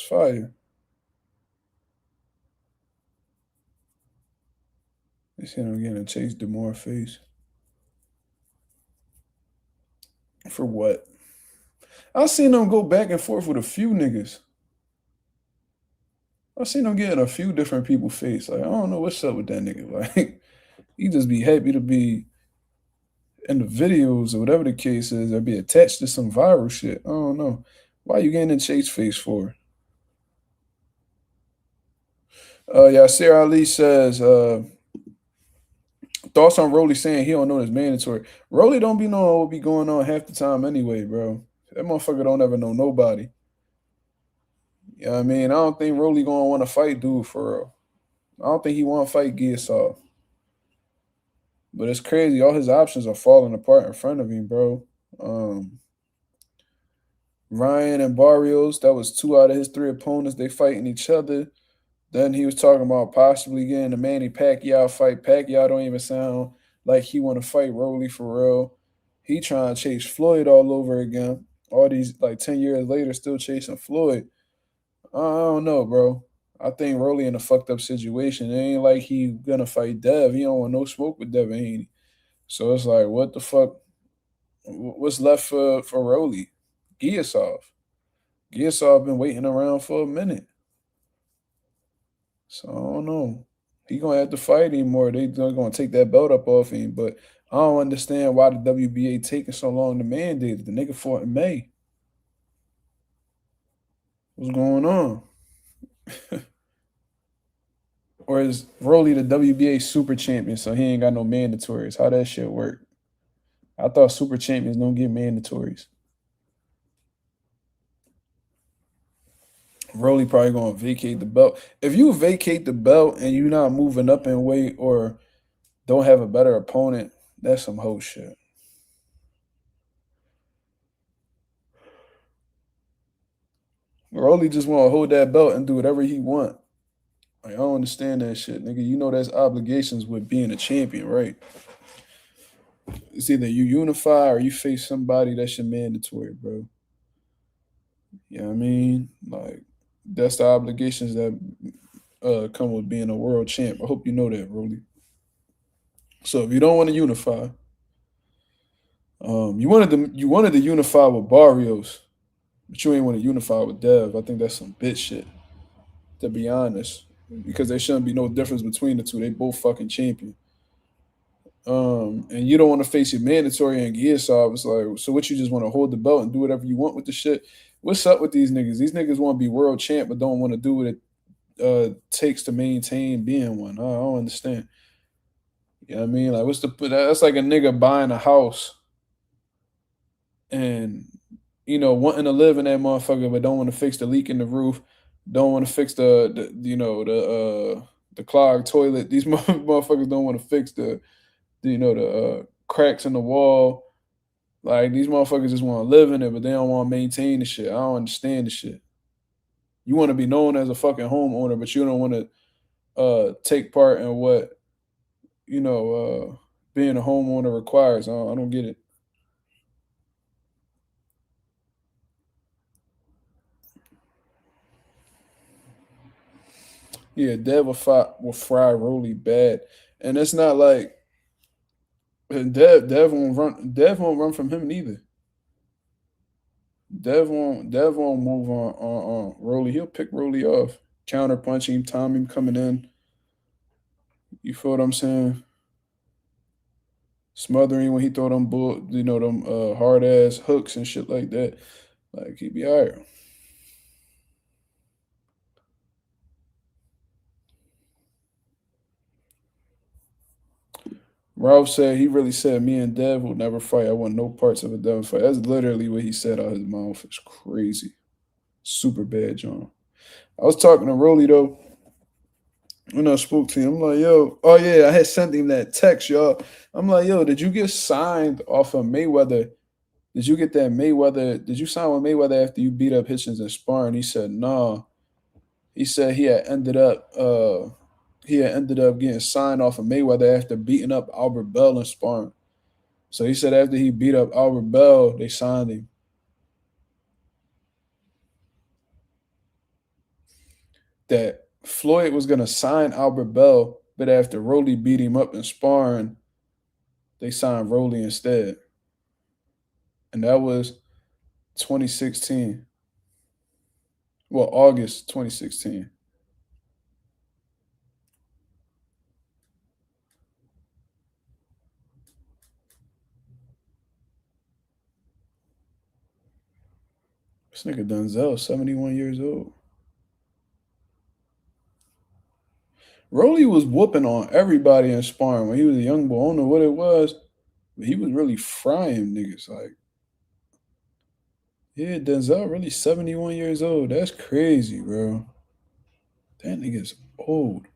fire. They said I'm getting a Chase DeMore face for what? I seen him go back and forth with a few niggas. I seen him getting a few different people face. Like I don't know what's up with that nigga. Like he just be happy to be in the videos or whatever the case is, or be attached to some viral shit. I don't know. Why you getting in Chase face for? Yasir Ali says, thoughts on Rolly saying he don't know his mandatory. Rolly don't be knowing what be going on half the time anyway, bro. That motherfucker don't ever know nobody. You know what I mean? I don't think Rolly gonna want to fight dude for real. I don't think he want to fight Giasaw. But it's crazy. All his options are falling apart in front of him, bro. Ryan and Barrios, that was 2 out of his 3 opponents. They fighting each other. Then he was talking about possibly getting the Manny Pacquiao fight. Pacquiao don't even sound like he want to fight Rolly for real. He trying to chase Floyd all over again. All these like 10 years later, still chasing Floyd. I don't know, bro. I think Rolly in a fucked up situation. It ain't like he gonna fight Dev. He don't want no smoke with Dev, ain't he? So it's like, what the fuck? What's left for Rolly? Giasov. Giasov been waiting around for a minute. So I don't know. He gonna have to fight him or they gonna take that belt up off him. But I don't understand why the WBA taking so long to mandate it. The nigga fought in May. What's going on? Or is Rolly the WBA super champion, so he ain't got no mandatories? How that shit work? I thought super champions don't get mandatories. Rolly probably gonna vacate the belt. If you vacate the belt and you're not moving up in weight or don't have a better opponent, that's some hoe shit. Rolly just want to hold that belt and do whatever he want. Like, I don't understand that shit, nigga. You know that's obligations with being a champion, right? It's either you unify or you face somebody that's your mandatory, bro. You know what I mean? Like, that's the obligations that come with being a world champ. I hope you know that, Rolly. So if you don't want to unify, you wanted to unify with Barrios, but you ain't want to unify with Dev. I think that's some bitch shit, to be honest, because there shouldn't be no difference between the two. They both fucking champion. And you don't want to face your mandatory and Giasov. It's like, so what? You just want to hold the belt and do whatever you want with the shit? What's up with these niggas? These niggas want to be world champ, but don't want to do what it takes to maintain being one. I don't understand. You know what I mean? Like, that's like a nigga buying a house and wanting to live in that motherfucker, but don't want to fix the leak in the roof, don't want to fix the clogged toilet. These motherfuckers don't want to fix the cracks in the wall. Like, these motherfuckers just want to live in it, but they don't want to maintain the shit. I don't understand the shit. You want to be known as a fucking homeowner, but you don't want to take part in what being a homeowner requires. I don't get it. Yeah, Dev will fry Rolly bad, and it's not like Dev won't run. Dev won't run from him neither. Dev won't move on Rolly. He'll pick Rolly off, counter punch him, time him coming in. You feel what I'm saying? Smothering when he throw them hard ass hooks and shit like that. Like, he be all right. Ralph said he really said me and Dev will never fight. I want no parts of a Dev fight. That's literally what he said out of his mouth. It's crazy. Super bad, John. I was talking to Rolly though. When I spoke to him, I'm like, yo, oh yeah, I had sent him that text, y'all. I'm like, yo, did you get signed off of Mayweather? Did you get that Mayweather? Did you sign with Mayweather after you beat up Hitchens in sparring? He said, no. He said he had ended up getting signed off of Mayweather after beating up Albert Bell in sparring. So he said after he beat up Albert Bell, they signed him. That Floyd was going to sign Albert Bell, but after Rolly beat him up in sparring, they signed Rolly instead. And that was 2016. Well, August 2016. This nigga Denzel, 71 years old. Rolly was whooping on everybody in sparring when he was a young boy. I don't know what it was, but he was really frying niggas. Like, yeah, Denzel really 71 years old. That's crazy, bro. That nigga's old.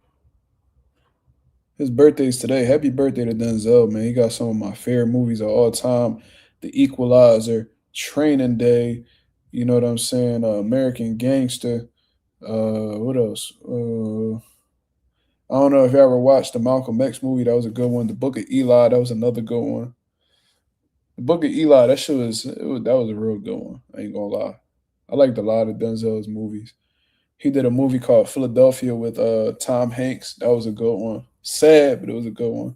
His birthday's today. Happy birthday to Denzel, man. He got some of my favorite movies of all time. The Equalizer, Training Day, you know what I'm saying? American Gangster. What else? I don't know if you ever watched the Malcolm X movie. That was a good one. The Book of Eli, that was another good one. The Book of Eli, that was a real good one. I ain't gonna lie. I liked a lot of Denzel's movies. He did a movie called Philadelphia with Tom Hanks. That was a good one. Sad, but it was a good one.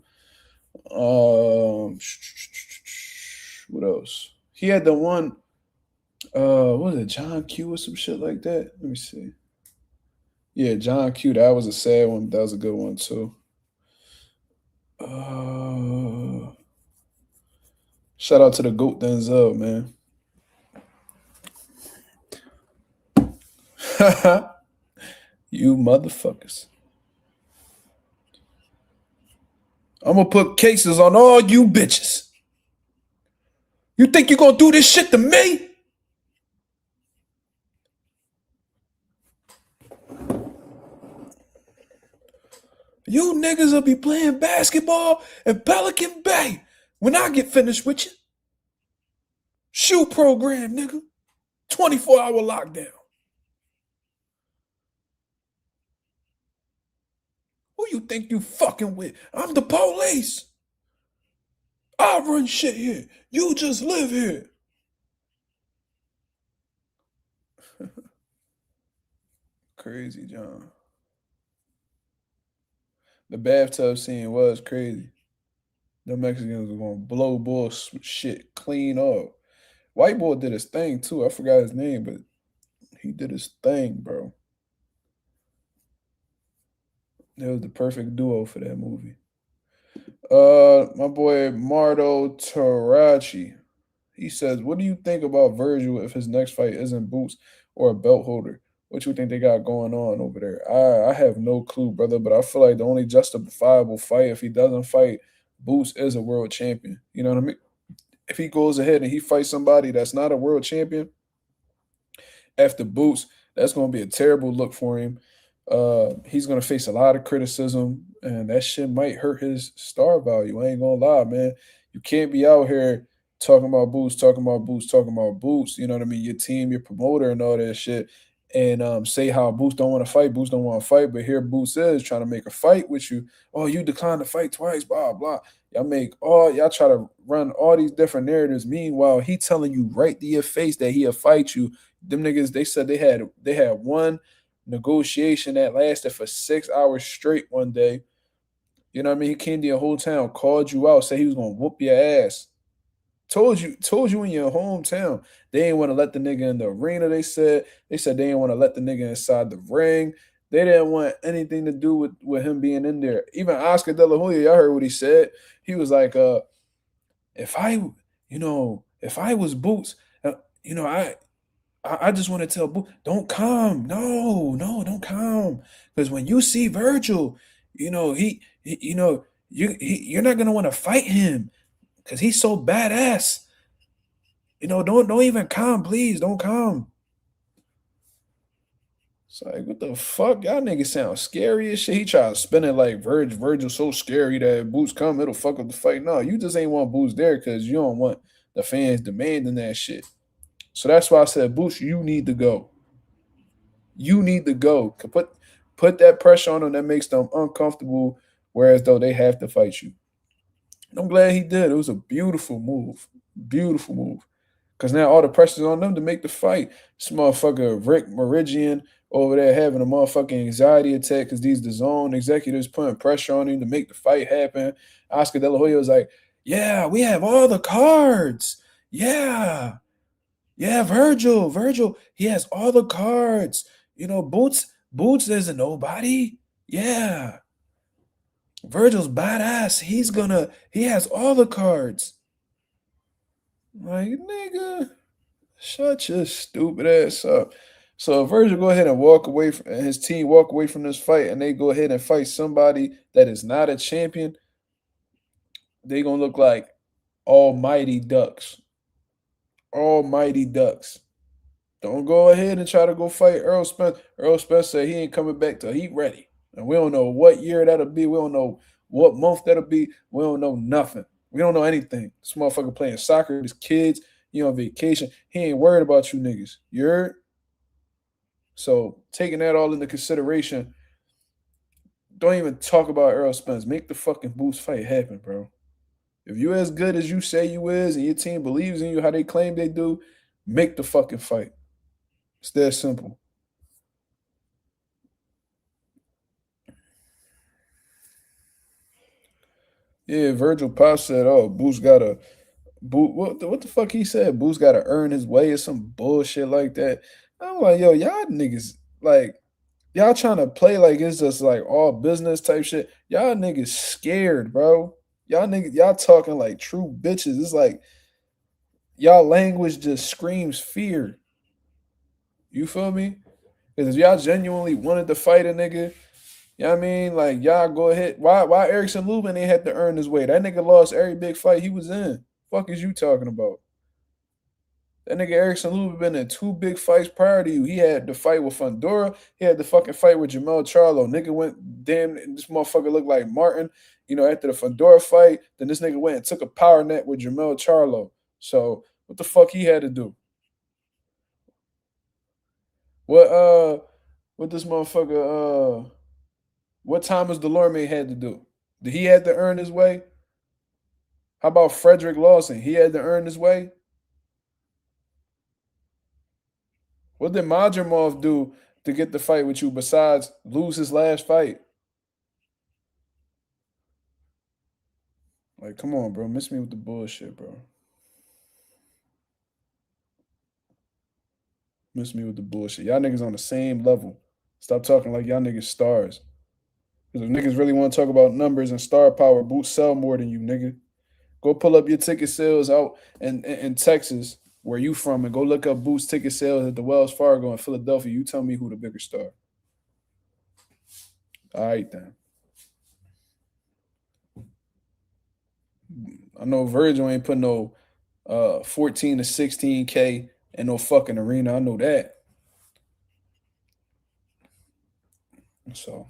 What else? He had the one. What was it? John Q or some shit like that. Let me see. Yeah, John Q. That was a sad one. That was a good one too. Shout out to the GOAT Denzel, man. You motherfuckers. I'm gonna put cases on all you bitches. You think you gonna do this shit to me? You niggas will be playing basketball in Pelican Bay when I get finished with you. Shoe program, nigga. 24-hour lockdown. Who you think you fucking with? I'm the police. I run shit here. You just live here. Crazy, John. The bathtub scene was crazy. The Mexicans were gonna blow bull shit clean off. White boy did his thing too. I forgot his name, but he did his thing, bro. That was the perfect duo for that movie. My boy Mardo Tarachi. He says, "What do you think about Virgil if his next fight isn't boots or a belt holder? What you think they got going on over there?" I have no clue, brother, but I feel like the only justifiable fight if he doesn't fight Boots is a world champion. You know what I mean? If he goes ahead and he fights somebody that's not a world champion after Boots, that's going to be a terrible look for him. He's going to face a lot of criticism, and that shit might hurt his star value. I ain't going to lie, man. You can't be out here talking about Boots, talking about Boots, talking about Boots. You know what I mean? Your team, your promoter, and all that shit. And say how Boots don't want to fight, Boots don't want to fight, but here Boots is trying to make a fight with you. Oh, you declined to fight twice, blah, blah. Y'all try to run all these different narratives. Meanwhile, he telling you right to your face that he'll fight you. Them niggas, they said they had one negotiation that lasted for 6 hours straight one day. You know what I mean? He came to your whole town, called you out, said he was gonna whoop your ass. Told you in your hometown. They didn't want to let the nigga in the arena. They said they didn't want to let the nigga inside the ring. They didn't want anything to do with him being in there. Even Oscar De La Hoya, y'all heard what he said. He was like, if I was Boots, I just want to tell Boots, don't come. No, don't come. Because when you see Virgil, you're not gonna want to fight him. Because he's so badass. Don't even come, please. Don't come. It's like, what the fuck? Y'all niggas sound scary as shit. He tried to spin it like Virgil's so scary that if Boots come, it'll fuck up the fight. No, you just ain't want Boots there because you don't want the fans demanding that shit. So that's why I said, Boots, you need to go. You need to go. Put that pressure on them that makes them uncomfortable, whereas though they have to fight you. I'm glad he did. It was a beautiful move. Beautiful move. Because now all the pressure's on them to make the fight. This motherfucker Rick Meridian over there having a motherfucking anxiety attack because these DAZN executives putting pressure on him to make the fight happen. Oscar De La Hoya was like, yeah, we have all the cards. Yeah. Yeah, Virgil, he has all the cards. Boots isn't nobody. Yeah. Virgil's badass. He has all the cards. Like, nigga, shut your stupid ass up. So if Virgil go ahead and his team walk away from this fight and they go ahead and fight somebody that is not a champion, they gonna look like almighty ducks. Almighty ducks. Don't go ahead and try to go fight Earl Spence. Earl Spence said he ain't coming back till he ready. And we don't know what year that'll be. We don't know what month that'll be. We don't know nothing. We don't know anything. This motherfucker playing soccer, his kids, on vacation. He ain't worried about you niggas. You heard? So taking that all into consideration, don't even talk about Earl Spence. Make the fucking Boots fight happen, bro. If you as good as you say you is and your team believes in you how they claim they do, make the fucking fight. It's that simple. Yeah, Virgil Pop said, "Oh, Boost got to Boot. What the fuck he said? Boost got to earn his way or some bullshit like that." I'm like, yo, y'all niggas like y'all trying to play like it's just like all business type shit. Y'all niggas scared, bro. Y'all talking like true bitches. It's like y'all language just screams fear. You feel me? Because if y'all genuinely wanted to fight a nigga, you know what I mean? Like y'all go ahead. Why Erickson Lubin ain't had to earn his way? That nigga lost every big fight he was in. Fuck is you talking about? That nigga Erickson Lubin been in two big fights prior to you. He had the fight with Fundora. He had the fucking fight with Jamel Charlo. Nigga went damn. This motherfucker looked like Martin. You know, after the Fundora fight, then this nigga went and took a power net with Jamel Charlo. So what the fuck he had to do? What what this motherfucker what Thomas Delorme had to do? Did he had to earn his way? How about Frederick Lawson? He had to earn his way. What did Madrimov do to get the fight with you besides lose his last fight? Like, come on, bro. Miss me with the bullshit, bro. Miss me with the bullshit. Y'all niggas on the same level. Stop talking like y'all niggas stars. Because if niggas really want to talk about numbers and star power, Boots sell more than you, nigga. Go pull up your ticket sales out in Texas, where you from, and go look up Boots ticket sales at the Wells Fargo in Philadelphia. You tell me who the bigger star. All right, then. I know Virgil ain't put no 14 to 16K in no fucking arena. I know that. So,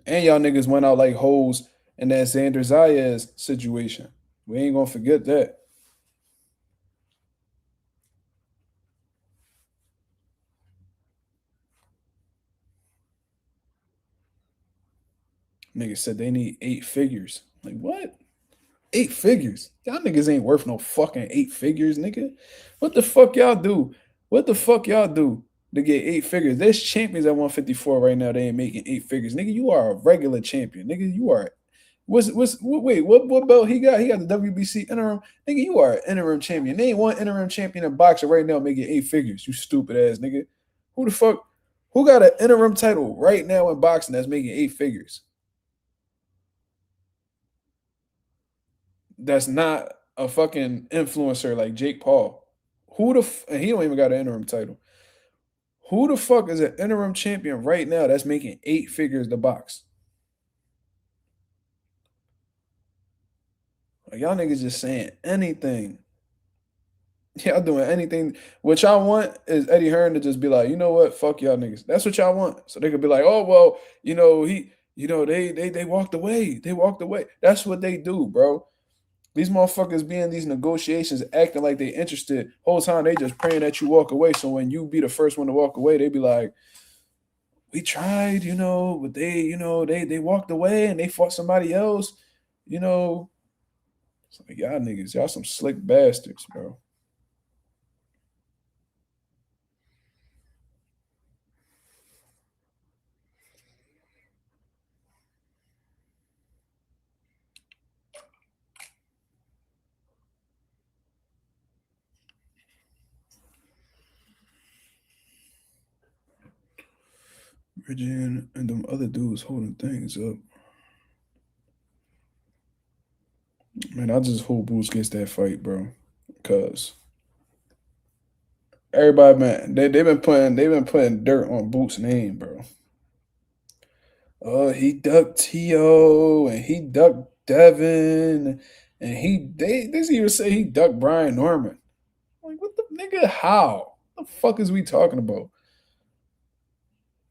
and y'all niggas went out like hoes in that Xander Zayas situation. We ain't gonna forget that. Niggas said they need 8 figures. Like, what? 8 figures? Y'all niggas ain't worth no fucking 8 figures, nigga. What the fuck y'all do? What the fuck y'all do to get 8 figures? There's champions at 154 right now. They ain't making 8 figures, nigga. You are a regular champion, nigga. You are. Wait? What belt he got? He got the WBC interim, nigga. You are an interim champion. They ain't one interim champion in boxing right now making 8 figures. You stupid ass nigga. Who the fuck? Who got an interim title right now in boxing that's making 8 figures? That's not a fucking influencer like Jake Paul. And he don't even got an interim title. Who the fuck is an interim champion right now that's making 8 figures to box? Like, y'all niggas just saying anything. Y'all doing anything. What y'all want is Eddie Hearn to just be like, you know what? Fuck y'all niggas. That's what y'all want. So they could be like, oh well, they walked away. They walked away. That's what they do, bro. These motherfuckers be in these negotiations acting like they interested. Whole time they just praying that you walk away. So when you be the first one to walk away, they be like, we tried, but they walked away and they fought somebody else, It's like, y'all niggas, y'all some slick bastards, bro. Virgin and them other dudes holding things up. Man, I just hope Boots gets that fight, bro. Cause everybody, man, they've been putting dirt on Boots' name, bro. He ducked T.O. and he ducked Devin and they even say he ducked Brian Norman. Like, what the nigga? How? What the fuck is we talking about?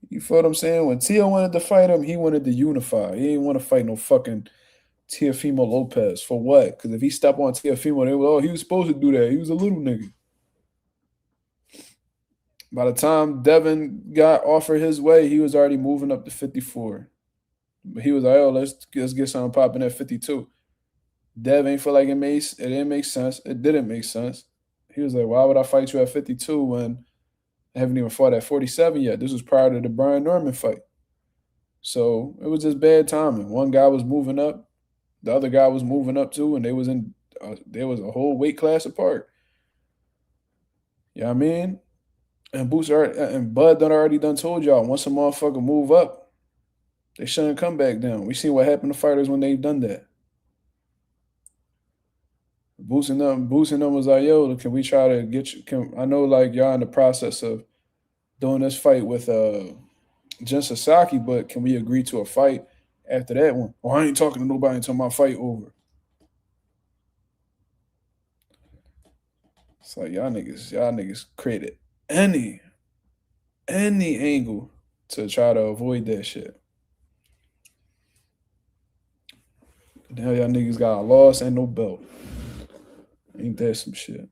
You feel what I'm saying? When Tio wanted to fight him, he wanted to unify. He didn't want to fight no fucking Teofimo Lopez. For what? Because if he stepped on Teofimo, they were, he was supposed to do that. He was a little nigga. By the time Devin got offered his way, he was already moving up to 54. But he was like, oh, let's get something popping at 52. Dev ain't feel like it didn't make sense. It didn't make sense. He was like, why would I fight you at 52 when I haven't even fought at 47 yet? This was prior to the Brian Norman fight. So it was just bad timing. One guy was moving up, the other guy was moving up too, and they was in there was a whole weight class apart. You know what I mean? And Bud done already done told y'all once a motherfucker move up, they shouldn't come back down. We seen what happened to fighters when they've done that. Boosting them was like, yo, can we try to get you? I know like y'all in the process of doing this fight with Jin Sasaki, but can we agree to a fight after that one? Oh, I ain't talking to nobody until my fight over. It's like y'all niggas created any angle to try to avoid that shit. Now y'all niggas got a loss and no belt. Ain't that some shit?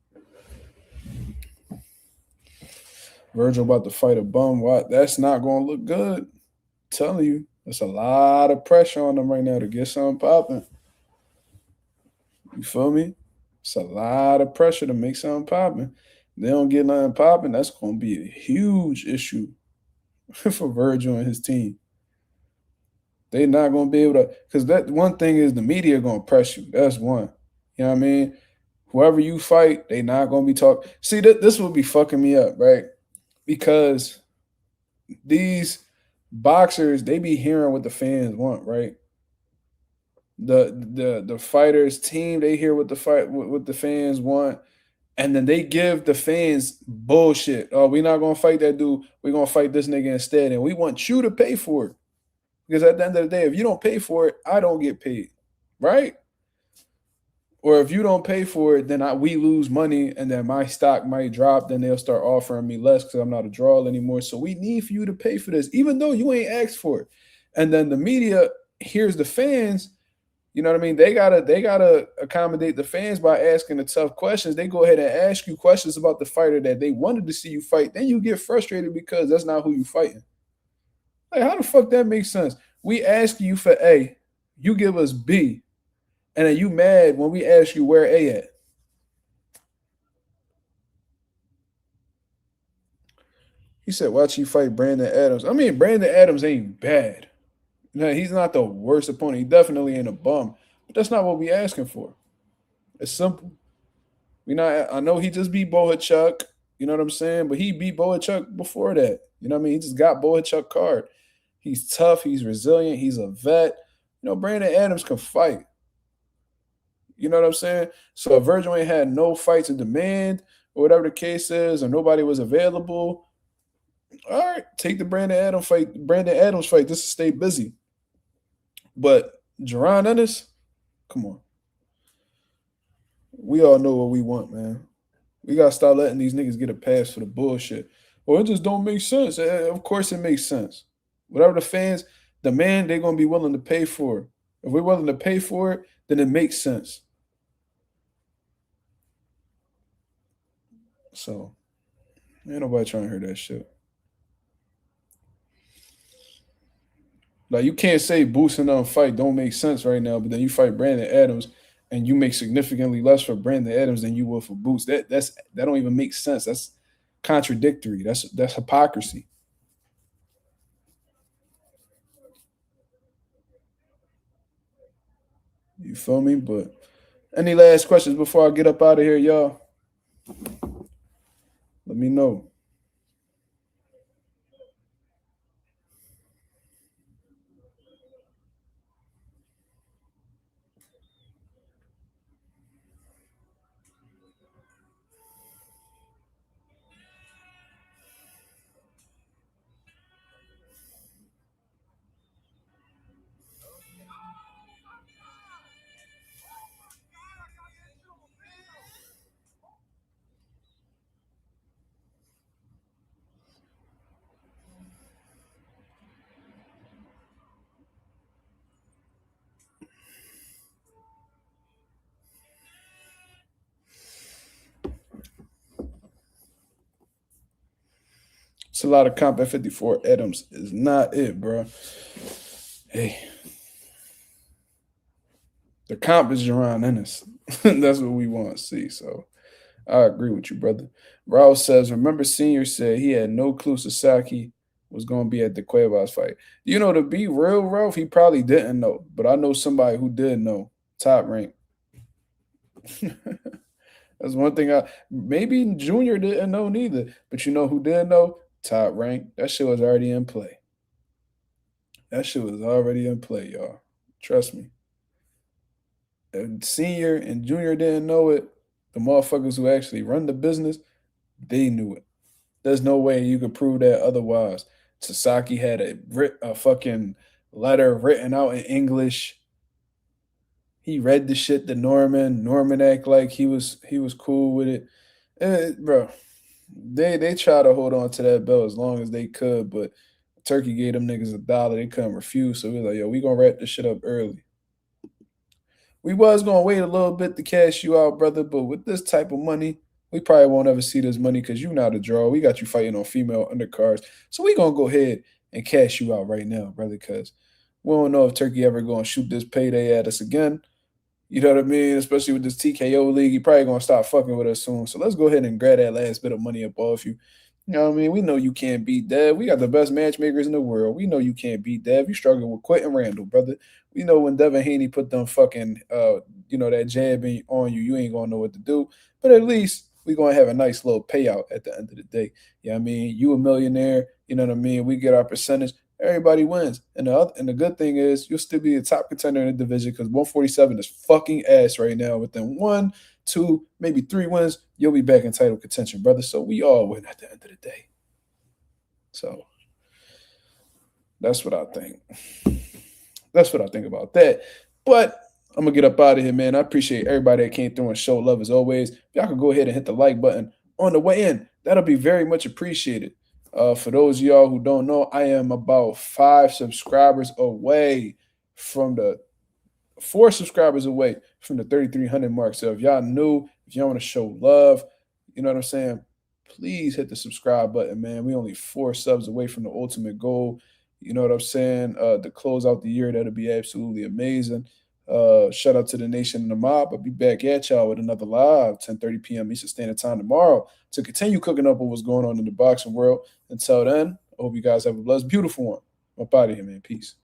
Virgil about to fight a bum. What? That's not gonna look good. I'm telling you, there's a lot of pressure on them right now to get something popping. You feel me? It's a lot of pressure to make something popping. They don't get nothing popping, that's gonna be a huge issue for Virgil and his team. They're not gonna be able to, because that one thing is the media gonna press you. That's one. You know what I mean? Whoever you fight, they not gonna be talking. See, this will be fucking me up, right? Because these boxers, they be hearing what the fans want, right? The fighters team, they hear what the fans want, and then they give the fans bullshit. Oh, we're not gonna fight that dude. We're gonna fight this nigga instead, and we want you to pay for it. Because at the end of the day, if you don't pay for it, I don't get paid, right? Or if you don't pay for it, then we lose money, and then my stock might drop. Then they'll start offering me less because I'm not a draw anymore. So we need for you to pay for this, even though you ain't asked for it. And then the media hears the fans. You know what I mean? They gotta accommodate the fans by asking the tough questions. They go ahead and ask you questions about the fighter that they wanted to see you fight. Then you get frustrated because that's not who you fighting. Like, how the fuck that makes sense? We ask you for A, you give us B, and then you mad when we ask you where A at. He said, watch you fight Brandon Adams. I mean, Brandon Adams ain't bad. No, he's not the worst opponent. He definitely ain't a bum. But that's not what we asking for. It's simple. I know he just beat Bohachuk. You know what I'm saying? But he beat Bohachuk before that. You know what I mean? He just got Bohachuk card. He's tough. He's resilient. He's a vet. You know, Brandon Adams can fight. You know what I'm saying? So if Virgil ain't had no fight to demand, or whatever the case is, or nobody was available, all right, take the Brandon Adams fight just to stay busy. But Jaron Ennis, come on. We all know what we want, man. We got to stop letting these niggas get a pass for the bullshit. Well, it just don't make sense. Of course it makes sense. Whatever the fans demand, they're going to be willing to pay for it. If we're willing to pay for it, then it makes sense. So, ain't nobody trying to hear that shit. Like, you can't say boosting on fight don't make sense right now, but then you fight Brandon Adams and you make significantly less for Brandon Adams than you will for Boots. That don't even make sense. That's contradictory. That's hypocrisy. You feel me? But any last questions before I get up out of here, y'all? Let me know. It's a lot of comp at 54. Adams is not it, bro. Hey. The comp is Jaron Ennis. That's what we want to see. So I agree with you, brother. Raul says, remember Senior said he had no clue Sasaki was going to be at the Cuevas fight. You know, to be real, Ralph, he probably didn't know, but I know somebody who did know. Top rank. That's one thing maybe Junior didn't know neither, but you know who did know? Top rank. That shit was already in play. That shit was already in play, y'all. Trust me. And Senior and Junior didn't know it. The motherfuckers who actually run the business, they knew it. There's no way you could prove that otherwise. Sasaki had a fucking letter written out in English. He read the shit to Norman. Norman act like he was cool with it. Bro, they try to hold on to that belt as long as they could, but Turkey gave them niggas $1. They couldn't refuse. So we was like, yo, we gonna wrap this shit up early. We was gonna wait a little bit to cash you out, brother, but with this type of money, we probably won't ever see this money because you not a draw. We got you fighting on female undercards. So we gonna go ahead and cash you out right now, brother, because we don't know if Turkey ever gonna shoot this payday at us again. You know what I mean? Especially with this TKO league, he probably gonna stop fucking with us soon. So let's go ahead and grab that last bit of money up off you. You know what I mean? We know you can't beat Dev. We got the best matchmakers in the world. We know you can't beat Dev. You struggle with Quentin Randall, brother. We know when Devin Haney put them fucking that jab on you, you ain't gonna know what to do. But at least we gonna have a nice little payout at the end of the day. You know what I mean? You a millionaire, you know what I mean? We get our percentage. Everybody wins. And the good thing is you'll still be a top contender in the division because 147 is fucking ass right now. Within 1, 2, maybe 3 wins, you'll be back in title contention, brother. So we all win at the end of the day. So that's what I think. That's what I think about that. But I'm going to get up out of here, man. I appreciate everybody that came through and showed love as always. If y'all can go ahead and hit the like button on the way in, that'll be very much appreciated. For those of y'all who don't know, I am about 5 subscribers away from the 4 subscribers away from the 3,300 mark. So if y'all new, if y'all want to show love, you know what I'm saying? Please hit the subscribe button, man. We only 4 subs away from the ultimate goal. You know what I'm saying? To close out the year, that'll be absolutely amazing. Shout out to the nation and the mob. I'll be back at y'all with another live 10:30 p.m. Eastern Standard Time tomorrow to continue cooking up what's going on in the boxing world. Until then, I hope you guys have a blessed, beautiful one. I'm up out of here, man. Peace.